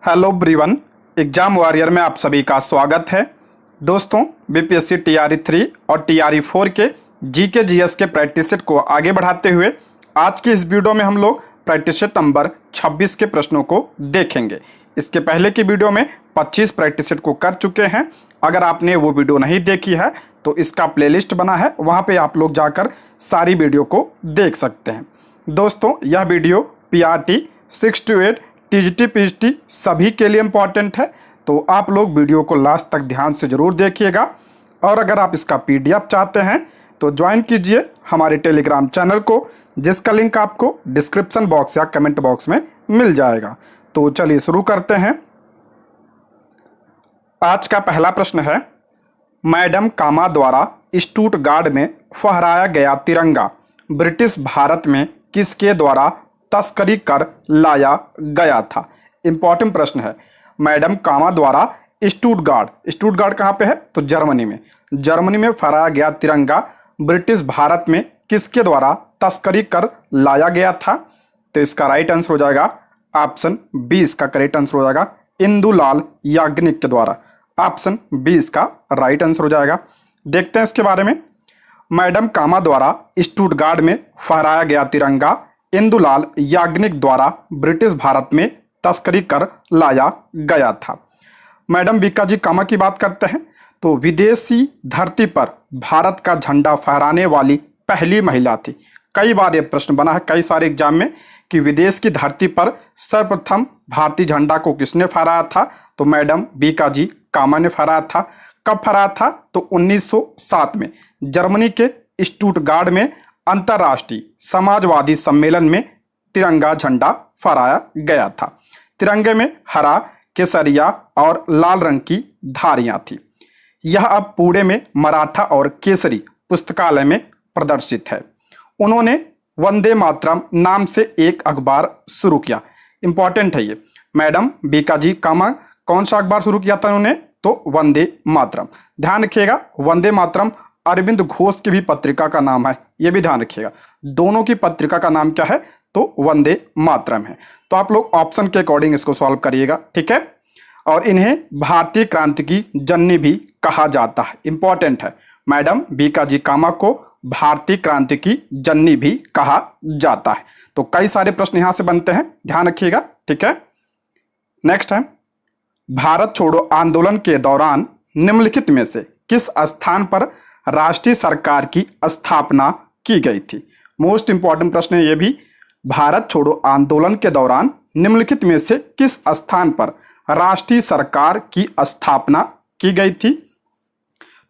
Hello everyone, exam warrior में आप सभी का स्वागत है। दोस्तों, बीपीएससी टीआरई 3 और टीआरई 4 के जीके जीएस के प्रैक्टिस सेट को आगे बढ़ाते हुए आज की इस वीडियो में हम लोग प्रैक्टिस सेट नंबर 26 के प्रश्नों को देखेंगे। इसके पहले की वीडियो में 25 प्रैक्टिस सेट को कर चुके हैं। अगर आपने वो वीडियो नहीं देखी है तो इसका प्लेलिस्ट बना है, वहाँ पे आप लोग जाकर सारी वीडियो को देख सकते हैं। दोस्तों, यह video PRT 6 to 8 TGT PGT सभी के लिए इम्पॉर्टेंट है, तो आप लोग वीडियो को लास्ट तक ध्यान से ज़रूर देखिएगा। और अगर आप इसका पीडीएफ चाहते हैं तो ज्वाइन कीजिए हमारे टेलीग्राम चैनल को, जिसका लिंक आपको डिस्क्रिप्शन बॉक्स या कमेंट बॉक्स में मिल जाएगा। तो चलिए शुरू करते हैं। आज का पहला प्रश्न है, मैडम कामा द्वारा स्टुटगार्ट में फहराया गया तिरंगा ब्रिटिश भारत में किसके द्वारा तस्करी कर लाया गया था। इंपॉर्टेंट प्रश्न है। मैडम कामा द्वारा स्टुटगार्ट कहाँ पे है तो जर्मनी में फहराया गया तिरंगा ब्रिटिश भारत में किसके द्वारा तस्करी कर लाया गया था। तो इसका राइट आंसर हो जाएगा ऑप्शन 20 का करेक्ट आंसर हो जाएगा इंदुलाल याग्निक के द्वारा। ऑप्शन 20 का राइट आंसर हो जाएगा। देखते हैं इसके बारे में। मैडम कामा द्वारा स्टुटगार्ट में फहराया गया तिरंगा इंदुलाल याग्निक द्वारा ब्रिटिश भारत में तस्करी कर लाया गया था। मैडम बीकाजी कामा की बात करते हैं तो विदेशी धरती पर भारत का झंडा फहराने वाली पहली महिला थी। कई बार ये प्रश्न बना है कई सारे एग्जाम में कि विदेश की धरती पर सर्वप्रथम भारतीय झंडा को किसने फहराया था, तो मैडम बीकाजी कामा ने फहराया था। कब फहराया था तो 1907 में जर्मनी के स्टुटगार्ट में अंतर्राष्ट्रीय समाजवादी सम्मेलन में तिरंगा झंडा फहराया गया था। तिरंगे में हरा, केसरिया और लाल रंग की धारियां थी। यह अब पुणे में मराठा और केसरी पुस्तकालय में प्रदर्शित है। उन्होंने वंदे मातरम नाम से एक अखबार शुरू किया। इंपॉर्टेंट है ये। मैडम बीकाजी कामा कौन सा अखबार शुरू किया था उन्होंने, तो वंदे मातरम। ध्यान रखिएगा, वंदे मातरम अरविंद घोष की भी पत्रिका का नाम है, ये भी ध्यान रखिएगा। दोनों की पत्रिका का नाम क्या है तो वंदे मातरम है। तो आप लोग ऑप्शन के अकॉर्डिंग इसको सॉल्व करिएगा, ठीक है। और इन्हें भारतीय क्रांति की जननी भी कहा जाता है। इंपॉर्टेंट है, मैडम बीकाजी कामा को भारतीय क्रांति की जननी भी कहा जाता है। तो कई सारे प्रश्न यहां से बनते हैं, ध्यान रखिएगा, ठीक है। नेक्स्ट है, भारत छोड़ो आंदोलन के दौरान निम्नलिखित में से किस स्थान पर राष्ट्रीय सरकार की स्थापना की गई थी। मोस्ट इंपॉर्टेंट प्रश्न है ये भी। भारत छोड़ो आंदोलन के दौरान निम्नलिखित में से किस स्थान पर राष्ट्रीय सरकार की स्थापना की गई थी।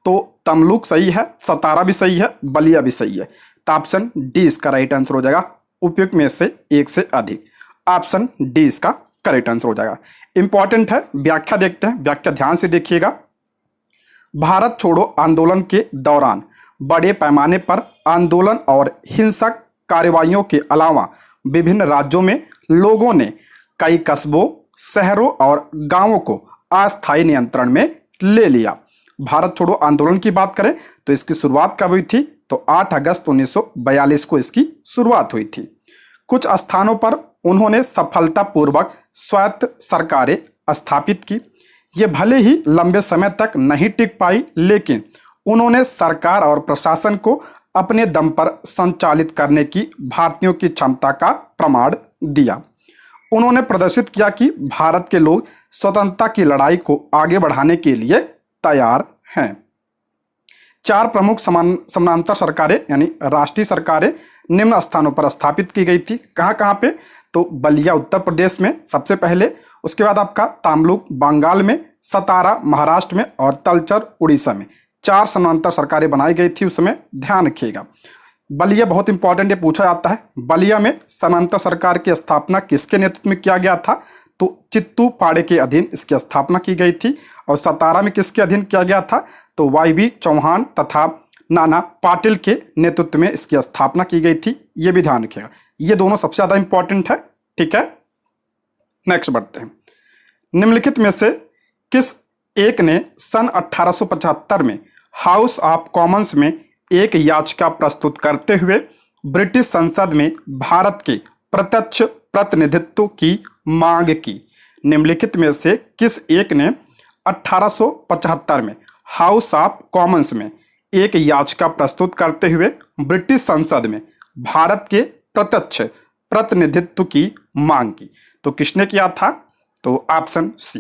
तो तमलुक सही है, सतारा भी सही है, बलिया भी सही है। तो ऑप्शन डी इसका राइट आंसर हो जाएगा। उपयुक्त में से एक से अधिक, ऑप्शन डी इसका करेक्ट आंसर हो जाएगा। इंपॉर्टेंट है, व्याख्या देखते हैं, व्याख्या ध्यान से देखिएगा। भारत छोड़ो आंदोलन के दौरान बड़े पैमाने पर आंदोलन और हिंसक कार्रवाइयों के अलावा विभिन्न राज्यों में लोगों ने कई कस्बों, शहरों और गांवों को अस्थायी नियंत्रण में ले लिया। भारत छोड़ो आंदोलन की बात करें तो इसकी शुरुआत कब हुई थी तो 8 अगस्त 1942 को इसकी शुरुआत हुई थी। कुछ स्थानों पर उन्होंने सफलतापूर्वक स्वायत्त सरकारें स्थापित की। ये भले ही लंबे समय तक नहीं टिक पाई, लेकिन उन्होंने सरकार और प्रशासन को अपने दम पर संचालित करने की भारतीयों की क्षमता का प्रमाण दिया। उन्होंने प्रदर्शित किया कि भारत के लोग स्वतंत्रता की लड़ाई को आगे बढ़ाने के लिए तैयार हैं। 4 प्रमुख समानांतर सरकारें यानी राष्ट्रीय सरकारें निम्न स्थानों पर स्थापित की गई थी। कहाँ कहाँ पे तो बलिया उत्तर प्रदेश में सबसे पहले, उसके बाद आपका तमलुक बंगाल में, सतारा महाराष्ट्र में और तलचर उड़ीसा में। 4 समानांतर सरकारें बनाई गई थी उस समय, ध्यान रखिएगा। बलिया बहुत इंपॉर्टेंट, ये पूछा जाता है। बलिया में समानांतर सरकार की स्थापना किसके नेतृत्व में किया गया था तो चित्तू पाड़े के अधीन इसकी स्थापना की गई थी। और सतारा में किसके अधीन किया गया था तो वाई चौहान तथा नाना पाटिल के नेतृत्व में इसकी स्थापना की गई थी। ये भी ध्यान रखिएगा, ये दोनों सबसे ज्यादा इंपॉर्टेंट है, ठीक है। नेक्स्ट बढ़ते हैं। निम्नलिखित में से किस एक ने सन 1875 में हाउस ऑफ कॉमन्स में एक याचिका प्रस्तुत करते हुए ब्रिटिश संसद में भारत के प्रत्यक्ष प्रतिनिधित्व की मांग की। निम्नलिखित में से किस एक ने 1875 में हाउस ऑफ कॉमन्स में एक याचिका प्रस्तुत करते हुए ब्रिटिश संसद में भारत के प्रत्यक्ष प्रतिनिधित्व की मांग की? तो किसने किया था? तो ऑप्शन सी,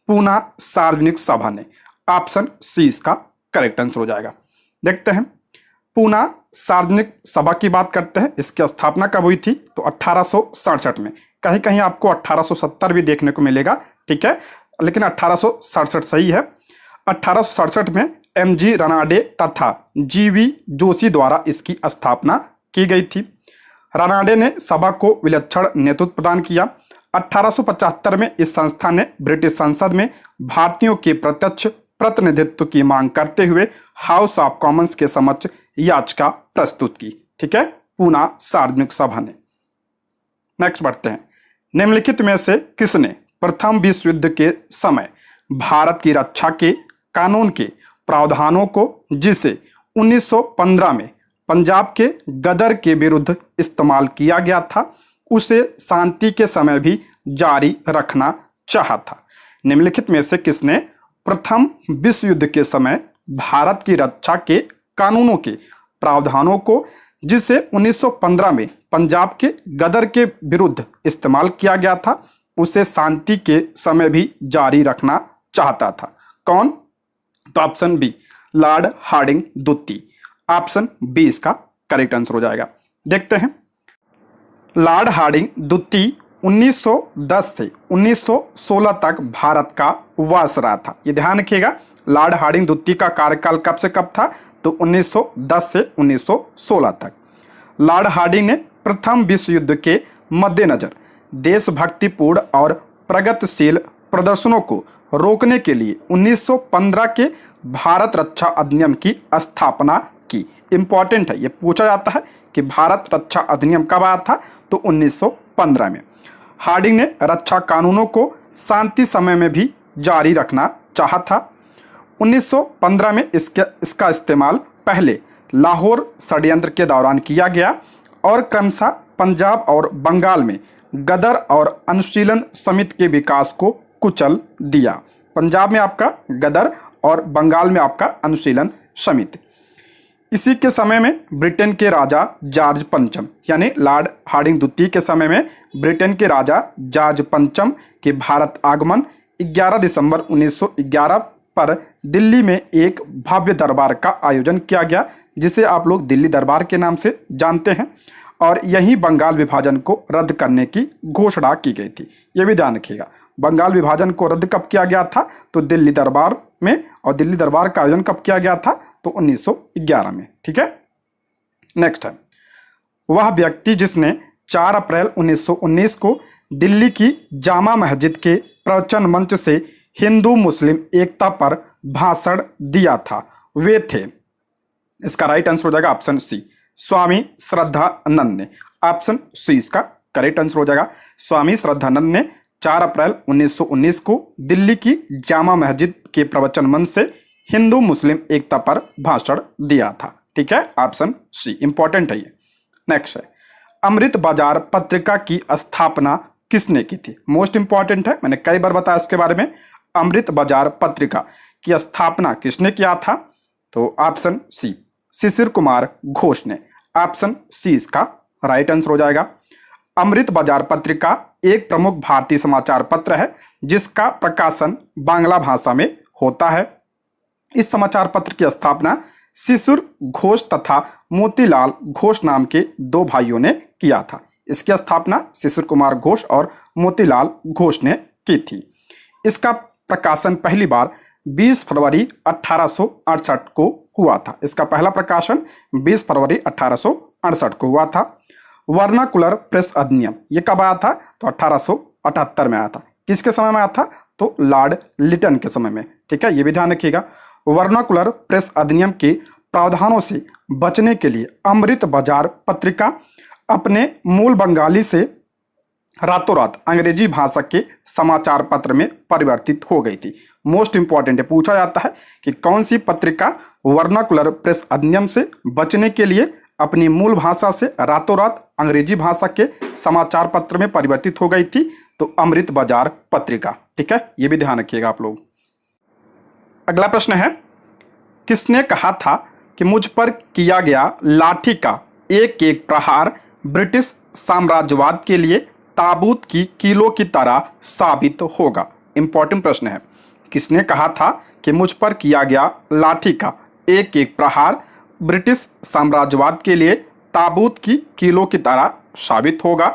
पूना सार्वजनिक सभा ने। ऑप्शन सी इसका करेक्ट आंसर हो जाएगा। देखते हैं, पूना सार्वजनिक सभा की बात करते हैं। इसकी स्थापना कब हुई थी? तो 1867 में। कहीं कहीं आपको 1870 भी देखने को मिलेगा, ठीक है, लेकिन 1867 सही है। 1867 में एम.जी. रनाडे तथा जी.वी. जोशी द्वारा इसकी स्थापना की गई थी। रनाडे ने सभा को विलक्षण नेतृत्व प्रदान किया। 1875 में इस संस्था ने ब्रिटिश संसद में भारतीयों के प्रत्यक्ष प्रतिनिधित्व की मांग करते हुए हाउस ऑफ कॉमन्स के समक्ष याचिका प्रस्तुत की। ठीक है, पूना सार्वजनिक सभा ने। नेक्स्ट बढ़ते हैं, निम्नलिखित में से किसने प्रथम विश्व युद्ध के समय भारत की रक्षा के कानून के प्रावधानों को, जिसे 1915 में पंजाब के गदर के विरुद्ध इस्तेमाल किया गया था, उसे शांति के समय भी जारी रखना चाहा था? निम्नलिखित में से किसने प्रथम विश्व युद्ध के समय भारत की रक्षा के कानूनों के प्रावधानों को, जिसे 1915 में पंजाब के गदर के विरुद्ध इस्तेमाल किया गया था, उसे शांति के समय भी जारी रखना चाहता था? कौन? तो ऑप्शन बी, लॉर्ड हार्डिंग द्वितीय। ऑप्शन बी इसका करेक्ट आंसर हो जाएगा। देखते हैं, लॉर्ड हार्डिंग द्वितीय 1910 से 1916 तक भारत का वायसराय था। ये ध्यान रखिएगा, लॉर्ड हार्डिंग द्वितीय का कार्यकाल कब से कब था? तो 1910 से 1916 तक। लॉर्ड हार्डिंग ने प्रथम विश्व युद्ध के मद्देनजर देशभक्तिपूर्ण और प्रगतिशील प्रदर्शनों को रोकने के लिए 1915 के भारत रक्षा अधिनियम की स्थापना की। इंपॉर्टेंट है, ये पूछा जाता है कि भारत रक्षा अधिनियम कब आया था? तो 1915 में। हार्डिंग ने रक्षा कानूनों को शांति समय में भी जारी रखना चाहा था। 1915 में इसका इस्तेमाल पहले लाहौर षड्यंत्र के दौरान किया गया और क्रमशः पंजाब और बंगाल में गदर और अनुशीलन समिति के विकास को कुचल दिया। पंजाब में आपका गदर और बंगाल में आपका अनुशीलन समिति। इसी के समय में ब्रिटेन के राजा जॉर्ज पंचम, यानी लॉर्ड हार्डिंग द्वितीय के समय में ब्रिटेन के राजा जॉर्ज पंचम के भारत आगमन 11 दिसंबर 1911 पर दिल्ली में एक भव्य दरबार का आयोजन किया गया, जिसे आप लोग दिल्ली दरबार के नाम से जानते हैं, और यही बंगाल विभाजन को रद्द करने की घोषणा की गई थी। यह भी ध्यान रखिएगा, बंगाल विभाजन को रद्द कब किया गया था? तो दिल्ली दरबार में, और दिल्ली दरबार का आयोजन कब किया गया था? तो 1911 में। ठीक है, नेक्स्ट है, वह व्यक्ति जिसने 4 अप्रैल 1919 को दिल्ली की जामा मस्जिद के प्रवचन मंच से हिंदू मुस्लिम एकता पर भाषण दिया था, वे थे? इसका राइट आंसर हो जाएगा ऑप्शन सी, स्वामी श्रद्धानंद ने। ऑप्शन सी इसका करेक्ट आंसर हो जाएगा। स्वामी श्रद्धानंद ने 4 अप्रैल 1919 को दिल्ली की जामा मस्जिद के प्रवचन मंच से हिंदू मुस्लिम एकता पर भाषण दिया था। ठीक है, ऑप्शन सी इंपॉर्टेंट है ये। नेक्स्ट है, अमृत बाजार पत्रिका की स्थापना किसने की थी? मोस्ट इंपॉर्टेंट है, मैंने कई बार बताया इसके बारे में। अमृत बाजार पत्रिका की स्थापना किसने किया था? तो ऑप्शन सी, शिशिर कुमार घोष ने। ऑप्शन सी इसका राइट आंसर हो जाएगा। अमृत बाजार पत्रिका एक प्रमुख भारतीय समाचार पत्र है, जिसका प्रकाशन बांग्ला भाषा में होता है। इस समाचार पत्र की स्थापना शिशिर घोष तथा मोतीलाल घोष नाम के 2 भाइयों ने किया था। इसकी स्थापना शिशिर कुमार घोष और मोतीलाल घोष ने की थी। इसका प्रकाशन पहली बार 20 फरवरी 1868 को हुआ था। इसका पहला प्रकाशन 20 फरवरी 1868 को हुआ था। वर्नाकुलर प्रेस अधिनियम ये कब आया था? तो 1878 में आया था। किसके समय में आया था? तो लॉर्ड लिटन के समय में। ठीक है, ये भी ध्यान रखिएगा। वर्नाकुलर प्रेस अधिनियम के प्रावधानों से बचने के लिए अमृत बाजार पत्रिका अपने मूल बंगाली से रातों रात अंग्रेजी भाषा के समाचार पत्र में परिवर्तित हो गई थी। मोस्ट इंपॉर्टेंट है, पूछा जाता है कि कौन सी पत्रिका वर्नाकुलर प्रेस अधिनियम से बचने के लिए अपनी मूल भाषा से रातों रात अंग्रेजी भाषा के समाचार पत्र में परिवर्तित हो गई थी? तो अमृत बाजार पत्रिका। ठीक है, ये भी ध्यान रखिएगा आप लोग। अगला प्रश्न है, किसने कहा था कि मुझ पर किया गया लाठी का एक एक प्रहार ब्रिटिश साम्राज्यवाद के लिए ताबूत की कीलों की तरह साबित होगा? इंपॉर्टेंट प्रश्न है। किसने कहा था कि मुझ पर किया गया लाठी का एक एक प्रहार ब्रिटिश साम्राज्यवाद के लिए ताबूत की कीलों की तरह साबित होगा?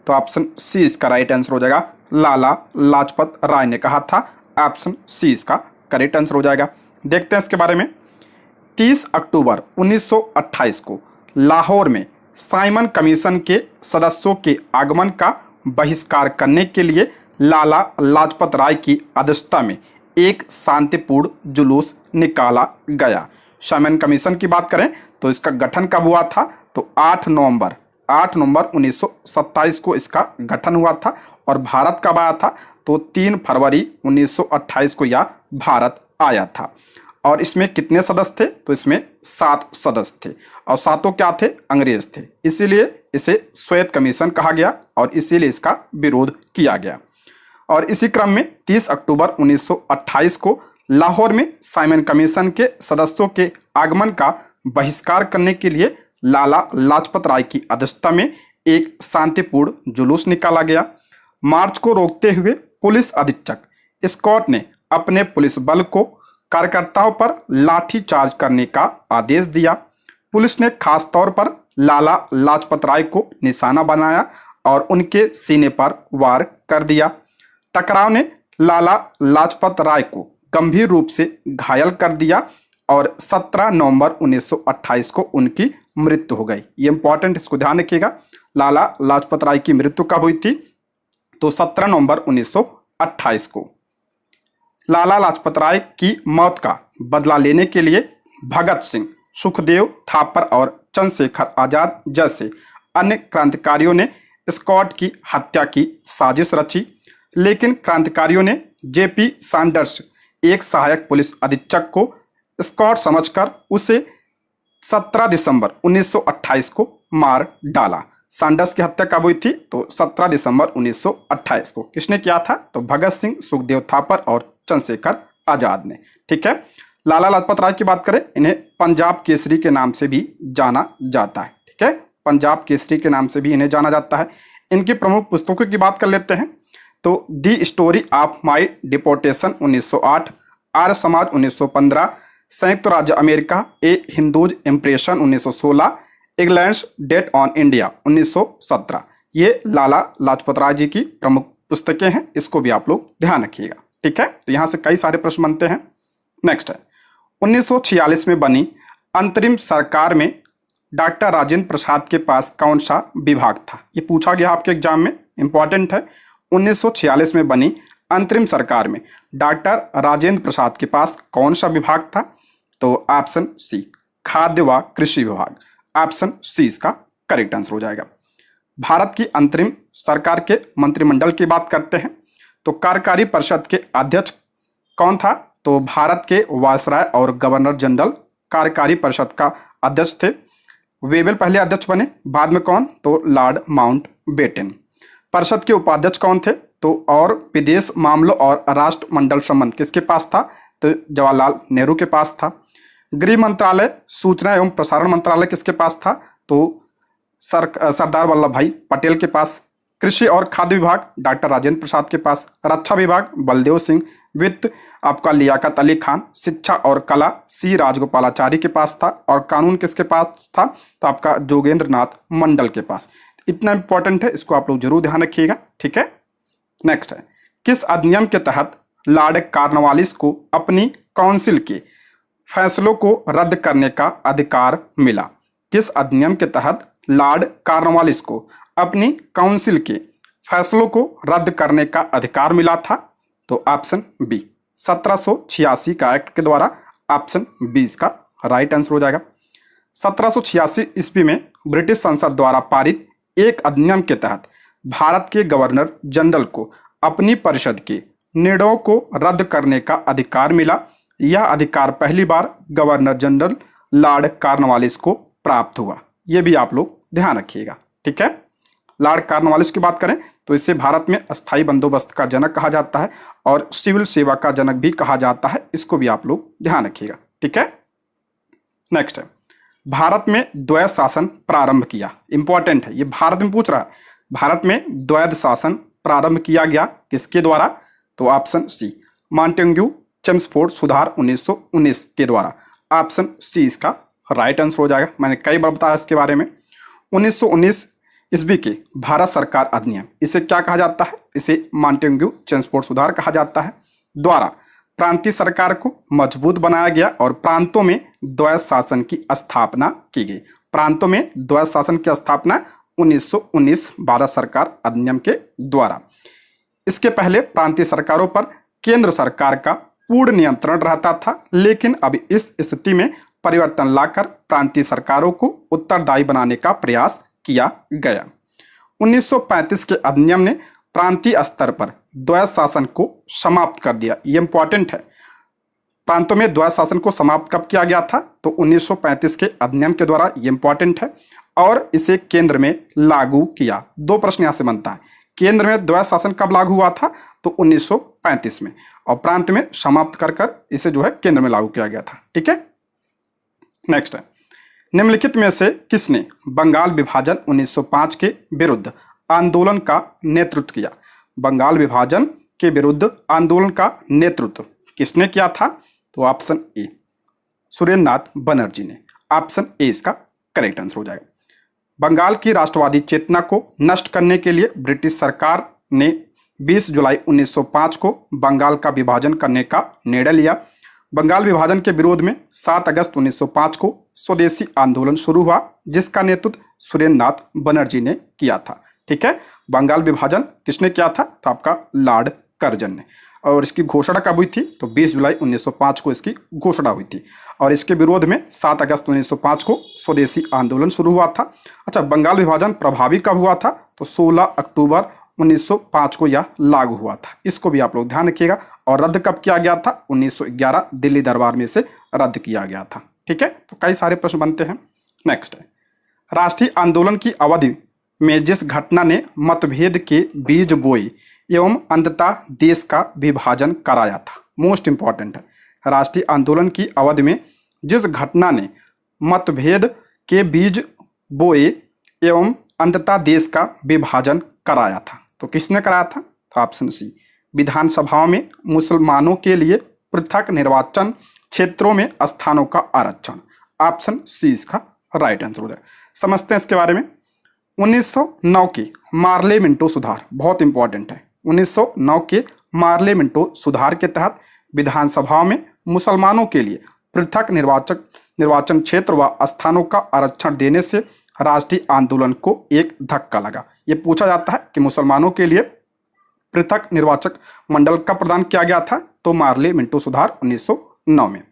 तो ऑप्शन सी इसका राइट आंसर हो जाएगा। लाला लाजपत राय ने कहा था। ऑप्शन सी इसका करेक्ट आंसर हो जाएगा। देखते हैं इसके बारे में। 30 अक्टूबर 1928 को लाहौर में साइमन कमीशन के सदस्यों के आगमन का बहिष्कार करने के लिए लाला लाजपत राय की अध्यक्षता में एक शांतिपूर्ण जुलूस निकाला गया। साइमन कमीशन की बात करें तो इसका गठन कब हुआ था? तो 8 नवंबर 1927 को इसका गठन हुआ था। और भारत कब आया था? तो 3 फरवरी 1928 को यह भारत आया था। और इसमें कितने सदस्य थे? तो इसमें 7 सदस्य थे और सातों क्या थे? अंग्रेज थे। इसीलिए इसे श्वेत कमीशन कहा गया और इसीलिए इसका विरोध किया गया। और इसी क्रम में 30 अक्टूबर 1928 को लाहौर में साइमन कमीशन के सदस्यों के आगमन का बहिष्कार करने के लिए लाला लाजपत राय की अध्यक्षता में एक शांतिपूर्ण जुलूस निकाला गया। मार्च को रोकते हुए पुलिस अधीक्षक स्कॉट ने अपने पुलिस बल को कार्यकर्ताओं पर लाठी चार्ज करने का आदेश दिया। पुलिस ने खास तौर पर लाला लाजपत राय को निशाना बनाया और उनके सीने पर वार कर दिया। टकराव ने लाला लाजपत राय को गंभीर रूप से घायल कर दिया और 17 नवंबर 1928 को उनकी मृत्यु हो गई। ये इंपॉर्टेंट, इसको ध्यान रखिएगा। लाला लाजपत राय की मृत्यु कब हुई थी? तो 17 नवंबर 1928 को। लाला लाजपत राय की मौत का बदला लेने के लिए भगत सिंह, सुखदेव थापर और चंद्रशेखर आजाद जैसे अन्य क्रांतिकारियों ने स्कॉट की हत्या की साजिश रची। लेकिन क्रांतिकारियों ने जेपी सैंडर्स, एक सहायक पुलिस अधीक्षक को स्कॉट समझकर उसे 17 दिसंबर 1928 को मार डाला। सैंडर्स की हत्या कब हुई थी? तो 17 दिसंबर 1928 को। किसने किया था? तो भगत सिंह, सुखदेव थापर और चंद्रशेखर आजाद ने। ठीक है। लाला लाजपत राय की बात करें, इन्हें पंजाब केसरी के नाम से भी जाना जाता है। ठीक है, पंजाब केसरी के नाम से भी इन्हें जाना जाता है। इनकी प्रमुख पुस्तकों की बात कर लेते हैं तो the story of my deportation 1908, Arya Samaj 1915, संयुक्त राज्य America a Hindu's impression 1916, England's debt on India 1917। ये लाला लाजपत राय जी की प्रमुख पुस्तकें हैं, इसको भी आप लोग ध्यान रखिएगा। ठीक है, तो यहाँ से कई सारे प्रश्न बनते हैं। नेक्स्ट है 1946 में बनी अंतरिम सरकार में डॉक्टर राजेंद्र प्रसाद के पास कौन सा विभाग था? ये पूछा गया आपके एग्जाम में, इंपॉर्टेंट है। 1946 में बनी अंतरिम सरकार में डॉक्टर राजेंद्र प्रसाद के पास कौन सा विभाग था? तो ऑप्शन सी, खाद्य व कृषि विभाग। ऑप्शन सी इसका करेक्ट आंसर हो जाएगा। भारत की अंतरिम सरकार के मंत्रिमंडल की बात करते हैं तो कार्यकारी परिषद के अध्यक्ष कौन था? तो भारत के वायसराय और गवर्नर जनरल कार्यकारी परिषद का अध्यक्ष थे। वेवेल पहले अध्यक्ष बने, बाद में कौन? तो लॉर्ड माउंटबेटन। परिषद के उपाध्यक्ष कौन थे? तो और विदेश मामलों और राष्ट्रमंडल संबंध किसके पास था? तो जवाहरलाल नेहरू के पास था। गृह मंत्रालय, सूचना एवं प्रसारण मंत्रालय किसके पास था? तो सरदार वल्लभ भाई पटेल के पास। कृषि और खाद्य विभाग डॉक्टर राजेंद्र प्रसाद के पास। रक्षा विभाग बलदेव सिंह। वित्त आपका लियाकत अली खान। शिक्षा और कला सी राजगोपालाचारी के पास था। और कानून किसके पास था? तो आपका जोगेंद्र नाथ मंडल के पास। इतना इंपॉर्टेंट है, इसको आप लोग जरूर ध्यान रखिएगा। ठीक है। नेक्स्ट है, किस अधिनियम के तहत लॉर्ड कॉर्नवालिस को अपनी काउंसिल के फैसलों को रद्द करने का अधिकार मिला? किस अधिनियम के तहत लॉर्ड कॉर्नवालिस को अपनी काउंसिल के फैसलों को रद्द करने का अधिकार मिला था? तो ऑप्शन बी, 1786 का एक्ट के द्वारा। ऑप्शन बी इसका राइट आंसर हो जाएगा। 1786 ईस्वी में ब्रिटिश संसद द्वारा पारित एक अधिनियम के तहत भारत के गवर्नर जनरल को अपनी परिषद के निर्णयों को रद्द करने का अधिकार मिला। यह अधिकार पहली बार गवर्नर जनरल लॉर्ड कॉर्नवालिस को प्राप्त हुआ। यह भी आप लोग ध्यान रखिएगा। ठीक है। लॉर्ड कॉर्नवालिस की बात करें तो इसे भारत में अस्थायी बंदोबस्त का जनक कहा जाता है और सिविल सेवा का जनक भी कहा जाता है। इसको भी आप लोग ध्यान रखिएगा, ठीक है। नेक्स्ट है, भारत में द्वैध शासन प्रारंभ किया। इंपॉर्टेंट है, ये भारत में पूछ रहा है। भारत में द्वैध शासन प्रारंभ किया गया किसके द्वारा? तो ऑप्शन सी, मॉन्टेग्यू चेम्सफोर्ड सुधार 1919 के द्वारा। ऑप्शन सी इसका राइट आंसर हो जाएगा। मैंने कई बार बताया इसके बारे में। 1919 ईस्वी के भारत सरकार अधिनियम, इसे क्या कहा जाता है? इसे मॉन्टेग्यू चेम्सफोर्ड सुधार कहा जाता है, द्वारा प्रांतीय सरकार को मजबूत बनाया गया और प्रांतों में द्वैध शासन की स्थापना की गई। प्रांतों में द्वैध शासन की स्थापना 1919 भारत सरकार अधिनियम के द्वारा। इसके पहले प्रांतीय सरकारों पर केंद्र सरकार का पूर्ण नियंत्रण रहता था, लेकिन अब इस स्थिति में परिवर्तन लाकर प्रांतीय सरकारों को उत्तरदायी बनाने का प्रयास किया गया। 1935 के अधिनियम ने प्रांतीय स्तर पर द्वैध शासन को समाप्त कर दिया। ये इंपॉर्टेंट है। प्रांतों में द्वैध शासन को समाप्त कब किया गया था? तो 1935 के अधिनियम के द्वारा। ये इंपॉर्टेंट है। और इसे केंद्र में लागू किया। दो प्रश्न यहां से बनता है, केंद्र में द्वैध शासन कब लागू हुआ था? तो 1935 में, और प्रांत में समाप्त कर इसे जो है केंद्र में लागू किया गया था, ठीक है। नेक्स्ट है, निम्नलिखित में से किसने बंगाल विभाजन 1905 के विरुद्ध आंदोलन का नेतृत्व किया? बंगाल विभाजन के विरुद्ध आंदोलन का नेतृत्व किसने किया था? तो ऑप्शन ए, सुरेंद्रनाथ बनर्जी ने। ऑप्शन ए इसका करेक्ट आंसर हो जाएगा। बंगाल की राष्ट्रवादी चेतना को नष्ट करने के लिए ब्रिटिश सरकार ने 20 जुलाई 1905 को बंगाल का विभाजन करने का निर्णय लिया। बंगाल विभाजन के विरोध में 7 अगस्त 1905 को स्वदेशी आंदोलन शुरू हुआ, जिसका नेतृत्व सुरेंद्रनाथ बनर्जी ने किया था, ठीक है। बंगाल विभाजन किसने किया था? तो आपका लॉर्ड कर्जन ने। और इसकी घोषणा कब हुई थी? तो 20 जुलाई 1905 को इसकी घोषणा हुई थी, और इसके विरोध में 7 अगस्त 1905 को स्वदेशी आंदोलन शुरू हुआ था। अच्छा, बंगाल विभाजन प्रभावी कब हुआ था? तो 16 अक्टूबर 1905 को यह लागू हुआ था। इसको भी आप लोग ध्यान रखिएगा। और रद्द कब किया गया था? 1911 दिल्ली दरबार में इसे रद्द किया गया था, ठीक है। तो कई सारे प्रश्न बनते हैं। नेक्स्ट है, राष्ट्रीय आंदोलन की अवधि में जिस घटना ने मतभेद के बीज बोए एवं अंततः देश का विभाजन कराया था। मोस्ट इंपॉर्टेंट है, राष्ट्रीय आंदोलन की अवधि में जिस घटना ने मतभेद के बीज बोए एवं अंततः देश का विभाजन कराया था, तो किसने कराया था? तो ऑप्शन सी, विधानसभाओं में मुसलमानों के लिए पृथक निर्वाचन क्षेत्रों में स्थानों का आरक्षण। ऑप्शन सी इसका राइट आंसर हो जाए। समझते हैं इसके बारे में। 1909 के मार्ले मिंटो सुधार बहुत इंपॉर्टेंट है। 1909 के मार्ले मिंटो सुधार के तहत विधानसभाओं में मुसलमानों के लिए पृथक निर्वाचन क्षेत्र व स्थानों का आरक्षण देने से राष्ट्रीय आंदोलन को एक धक्का लगा। ये पूछा जाता है कि मुसलमानों के लिए पृथक निर्वाचक मंडल कब प्रदान किया गया था? तो मार्ले मिंटो सुधार 1909 में।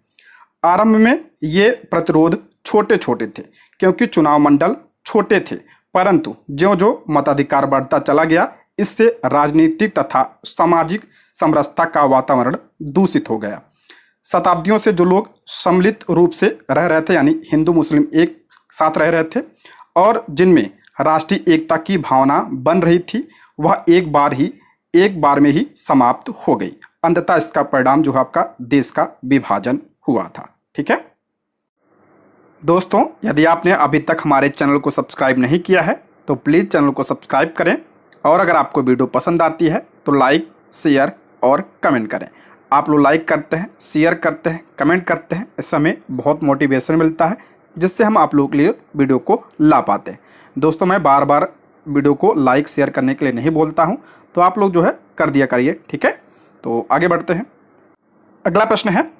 आरंभ में ये प्रतिरोध छोटे छोटे थे, क्योंकि चुनाव मंडल छोटे थे, परंतु ज्यों ज्यों मताधिकार बढ़ता चला गया, इससे राजनीतिक तथा सामाजिक समरसता का वातावरण दूषित हो गया। शताब्दियों से जो लोग सम्मिलित रूप से रह रहे थे, यानी हिंदू मुस्लिम एक साथ रह रहे थे, और जिनमें राष्ट्रीय एकता की भावना बन रही थी, वह एक बार में ही समाप्त हो गई। अंततः इसका परिणाम जो है आपका देश का विभाजन हुआ था, ठीक है। दोस्तों, यदि आपने अभी तक हमारे चैनल को सब्सक्राइब नहीं किया है तो प्लीज़ चैनल को सब्सक्राइब करें, और अगर आपको वीडियो पसंद आती है तो लाइक, शेयर और कमेंट करें। आप लोग लाइक करते हैं, शेयर करते हैं, कमेंट करते हैं, इससे हमें बहुत मोटिवेशन मिलता है, जिससे हम आप लोगों के लिए वीडियो को ला पाते हैं। दोस्तों, मैं बार बार वीडियो को लाइक शेयर करने के लिए नहीं बोलता हूं, तो आप लोग जो है कर दिया करिए, ठीक है। तो आगे बढ़ते हैं। अगला प्रश्न है,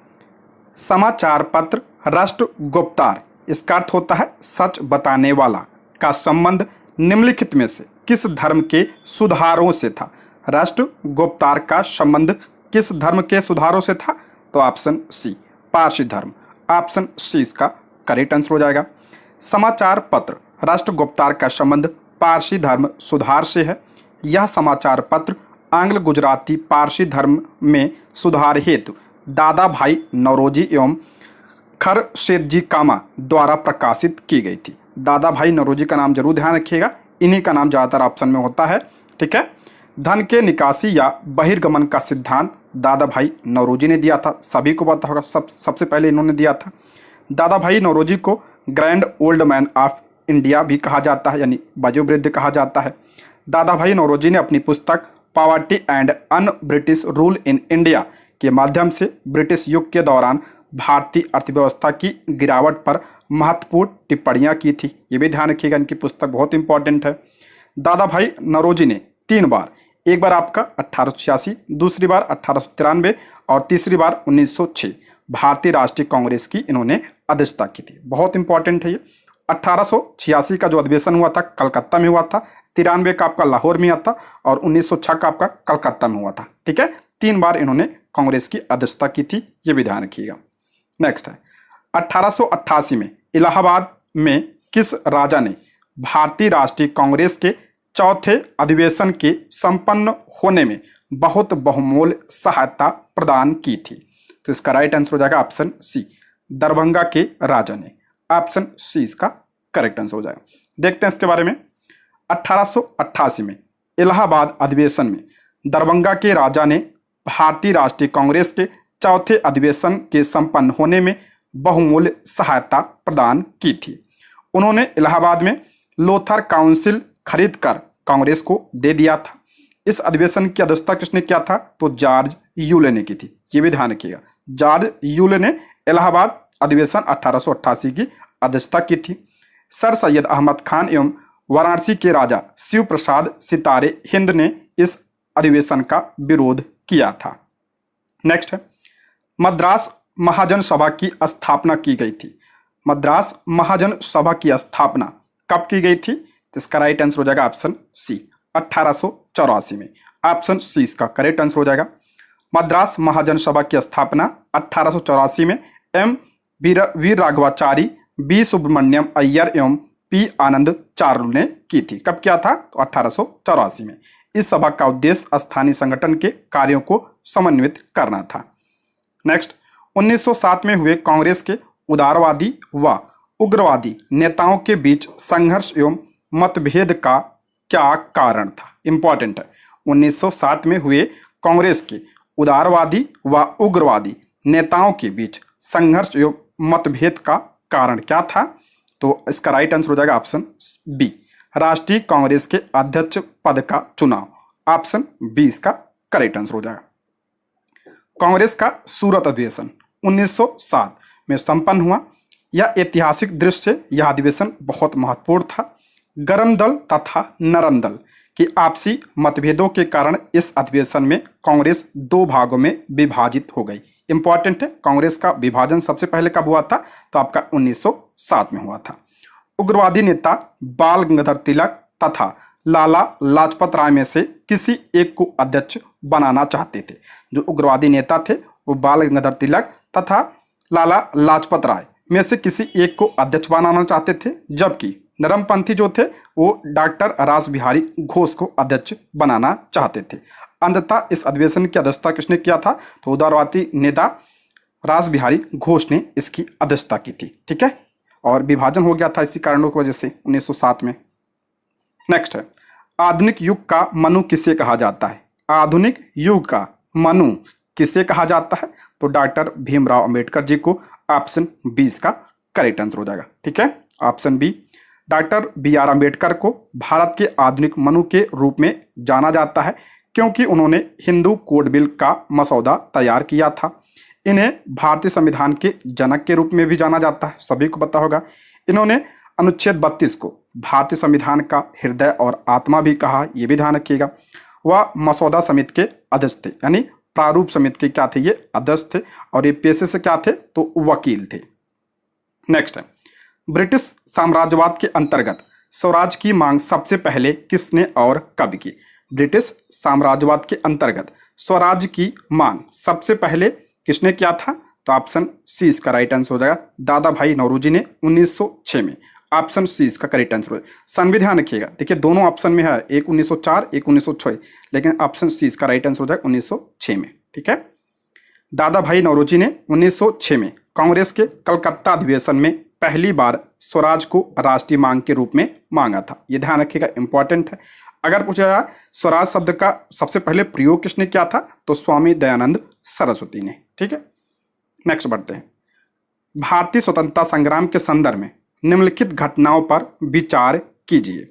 समाचार पत्र राष्ट्र गुप्तार, इसका अर्थ होता है सच बताने वाला, का संबंध निम्नलिखित में से किस धर्म के सुधारों से था? राष्ट्र गुप्तार का संबंध किस धर्म के सुधारों से था? तो ऑप्शन सी, पारसी धर्म। ऑप्शन सी इसका करेक्ट आंसर हो जाएगा। समाचार पत्र राष्ट्र गुप्तार का संबंध पारसी धर्म सुधार से है। यह समाचार पत्र आंग्ल गुजराती पारसी धर्म में सुधार हेतु दादा भाई नौरोजी एवं खरशेदजी कामा द्वारा प्रकाशित की गई थी। दादा भाई नौरोजी का नाम जरूर ध्यान रखिएगा, इन्हीं का नाम ज़्यादातर ऑप्शन में होता है। ठीक है। धन के निकासी या बहिर्गमन का सिद्धांत दादा भाई नौरोजी ने दिया था, सभी को पता होगा, सबसे पहले इन्होंने दिया था। दादा भाई नौरोजी को grand old man of India भी कहा जाता है, यानी वयोवृद्ध कहा जाता है। दादा भाई नौरोजी ने अपनी पुस्तक poverty and un British rule in India के माध्यम से ब्रिटिश युग के दौरान भारतीय अर्थव्यवस्था की गिरावट पर महत्वपूर्ण टिप्पणियां की थी। ये भी ध्यान रखिएगा, इनकी पुस्तक बहुत इंपॉर्टेंट है। दादा भाई नौरोजी ने 3 बार, एक बार आपका 1886, दूसरी बार 1893 और तीसरी बार 1906 भारतीय राष्ट्रीय कांग्रेस की इन्होंने अध्यक्षता की थी। बहुत इंपॉर्टेंट है ये। 1886 का जो अधिवेशन हुआ था कलकत्ता में हुआ था, 93 का आपका लाहौर में हुआ था और 1906 का आपका कलकत्ता में हुआ था। ठीक है। 3 बार इन्होंने कांग्रेस की अध्यक्षता की थी, ये भी ध्यान रखिएगा। नेक्स्ट है 1888 में इलाहाबाद में किस राजा ने भारतीय राष्ट्रीय कांग्रेस के चौथे अधिवेशन के संपन्न होने में बहुत बहुमूल्य सहायता प्रदान की थी? तो इसका राइट आंसर हो जाएगा ऑप्शन सी, दरभंगा के राजा ने। ऑप्शन सी इसका करेक्ट आंसर हो जाएगा। देखते हैं इसके बारे में। 1888 में इलाहाबाद अधिवेशन में दरभंगा के राजा ने भारतीय राष्ट्रीय कांग्रेस के चौथे अधिवेशन के संपन्न होने में बहुमूल्य सहायता प्रदान की थी। उन्होंने इलाहाबाद में लोथर काउंसिल खरीद कर कांग्रेस को दे दिया था। इस अधिवेशन की अध्यक्षता किसने किया था? तो जॉर्ज यूले ने की थी। ये भी ध्यान रखिएगा, जॉर्ज यूले ने इलाहाबाद अधिवेशन 1888 की अध्यक्षता की थी। सर सैयद अहमद खान एवं वाराणसी के राजा शिव प्रसाद सितारे हिंद ने इस अधिवेशन का विरोध किया था। नेक्स्ट है मद्रास महाजन सभा की स्थापना की गई थी। मद्रास महाजन सभा की स्थापना कब की गई थी? तो इसका राइट आंसर हो जाएगा ऑप्शन सी, 1884 में। ऑप्शन सी इसका करेक्ट आंसर हो जाएगा। मद्रास महाजन सभा की स्थापना 1884 में एम वीर राघवाचारी, बी सुब्रमण्यम अय्यर एवं पी आनंद चारुल ने की थी। कब किया था? तो 1884 में। इस सभा का उद्देश्य स्थानीय संगठन के कार्यों को समन्वित करना था। नेक्स्ट 1907 में हुए कांग्रेस के उदारवादी व उग्रवादी नेताओं के बीच संघर्ष एवं मतभेद का क्या कारण था? इंपॉर्टेंट है। 1907 में हुए कांग्रेस के उदारवादी व उग्रवादी नेताओं के बीच संघर्ष एवं मतभेद का कारण क्या था? तो इसका राइट आंसर हो जाएगा ऑप्शन बी, राष्ट्रीय कांग्रेस के अध्यक्ष पद का चुनाव। ऑप्शन बी इसका करेक्ट आंसर हो जाएगा। कांग्रेस का सूरत अधिवेशन 1907 में संपन्न हुआ। यह ऐतिहासिक दृष्टि से यह अधिवेशन बहुत महत्वपूर्ण था। गरम दल तथा नरम दल की आपसी मतभेदों के कारण इस अधिवेशन में कांग्रेस 2 भागों में विभाजित हो गई। इंपॉर्टेंट है, कांग्रेस का विभाजन सबसे पहले कब हुआ था? तो आपका 1907 में हुआ था। उग्रवादी नेता बाल गंगाधर तिलक तथा लाला लाजपत राय में से किसी एक को अध्यक्ष बनाना चाहते थे। जो उग्रवादी नेता थे वो बाल गंगाधर तिलक तथा लाला लाजपत राय में से किसी एक को अध्यक्ष बनाना चाहते थे, जबकि नरमपंथी जो थे वो डॉक्टर रास बिहारी घोष को अध्यक्ष बनाना चाहते थे। अंततः इस अधिवेशन की अध्यक्षता किसने किया था? तो उदारवादी नेता रास बिहारी घोष ने इसकी अध्यक्षता की थी। ठीक है, और विभाजन हो गया था इसी कारणों की वजह से 1907 में। नेक्स्ट है आधुनिक युग का मनु किसे कहा जाता है? आधुनिक युग का मनु किसे कहा जाता है? तो डॉक्टर भीमराव अंबेडकर जी को। ऑप्शन बी इसका करेक्ट आंसर हो जाएगा। ठीक है, option B, doctor B R Ambedkar को भारत के आधुनिक मनु के रूप में जाना जाता है क्योंकि उन्होंने हिंदू कोड बिल का मसौदा तैयार किया था। इन्हें भारतीय संविधान के जनक के रूप में भी जाना जाता है, सभी को पता होगा। इन्होंने अनुच्छेद 32 को भारतीय संविधान का हृदय और आत्मा भी कहा, यह भी ध्यान रखिएगा। वह मसौदा समिति के अध्यक्ष थे, यानी प्रारूप समिति के क्या थे? ये अध्यक्ष थे, और ये पेशे से क्या थे? तो वकील थे। नेक्स्ट है ब्रिटिश साम्राज्यवाद के अंतर्गत स्वराज की मांग सबसे पहले किसने और कब की? ब्रिटिश साम्राज्यवाद के अंतर्गत स्वराज की मांग सबसे पहले किसने किया था? तो ऑप्शन सी इसका राइट आंसर हो जाएगा, दादा भाई नौरोजी ने 1906 में। ऑप्शन सी इसका करेक्ट आंसर हो जाएगा। संविधान रखिएगा, देखिए दोनों ऑप्शन में है, एक 1904 एक 1906, लेकिन ऑप्शन सी इसका राइट आंसर हो जाएगा 1906 में। ठीक है, दादा भाई नौरोजी ने 1906 में कांग्रेस के कलकत्ता अधिवेशन में पहली बार स्वराज को राष्ट्रीय मांग के रूप में मांगा था? ये ध्यान रखिएगा, इंपॉर्टेंट है। अगर पूछा जाए स्वराज शब्द का सबसे पहले प्रयोग किसने किया था, तो स्वामी दयानंद सरस्वती ने। ठीक है, नेक्स्ट बढ़ते हैं। भारतीय स्वतंत्रता संग्राम के संदर्भ में निम्नलिखित घटनाओं पर विचार कीजिए।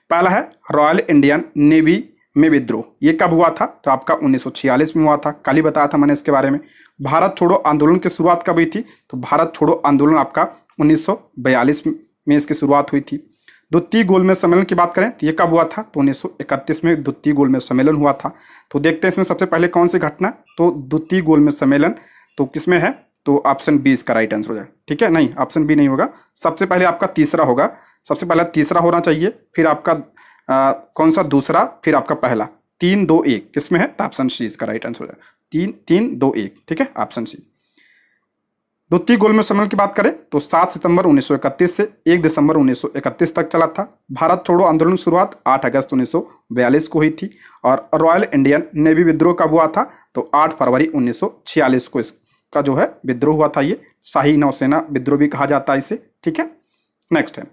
पहला है रॉयल इंडियन नेवी में विद्रोह। ये कब हुआ था, तो आपका 1946 में हुआ था। कल ही बताया था मैंने इसके बारे में। भारत छोड़ो आंदोलन की शुरुआत कब हुई थी, तो भारत छोड़ो आंदोलन आपका 1942 में इसकी शुरुआत हुई थी। द्वितीय गोलमेज सम्मेलन की बात करें तो ये कब हुआ था, तो 1931 में द्वितीय गोलमेज सम्मेलन हुआ था। तो देखते हैं इसमें सबसे पहले कौन सी घटना, तो द्वितीय गोलमेज सम्मेलन तो किसमें है, तो ऑप्शन बी इसका राइट आंसर हो जाएगा। ठीक है, नहीं ऑप्शन बी नहीं होगा, सबसे पहले आपका तीसरा होगा। सबसे पहले तीसरा होना चाहिए, फिर आपका कौन सा दूसरा, फिर आपका पहला। 3, 2, 1 किसमें है, तो ऑप्शन सी इसका राइट आंसर हो जाएगा। 3, 3, 2, 1 ठीक है, ऑप्शन सी। द्वितीय गोलमेज सम्मेलन की बात करें तो 7 सितंबर 1931 से 1 दिसंबर 1931 तक चला था। भारत छोड़ो आंदोलन की शुरुआत 8 अगस्त 1942 को हुई थी। और रॉयल इंडियन नेवी विद्रोह कब हुआ था, तो 8 फरवरी 1946 को इसका जो है विद्रोह हुआ था। ये शाही नौसेना विद्रोह भी कहा जाता है इसे। ठीक है, नेक्स्ट है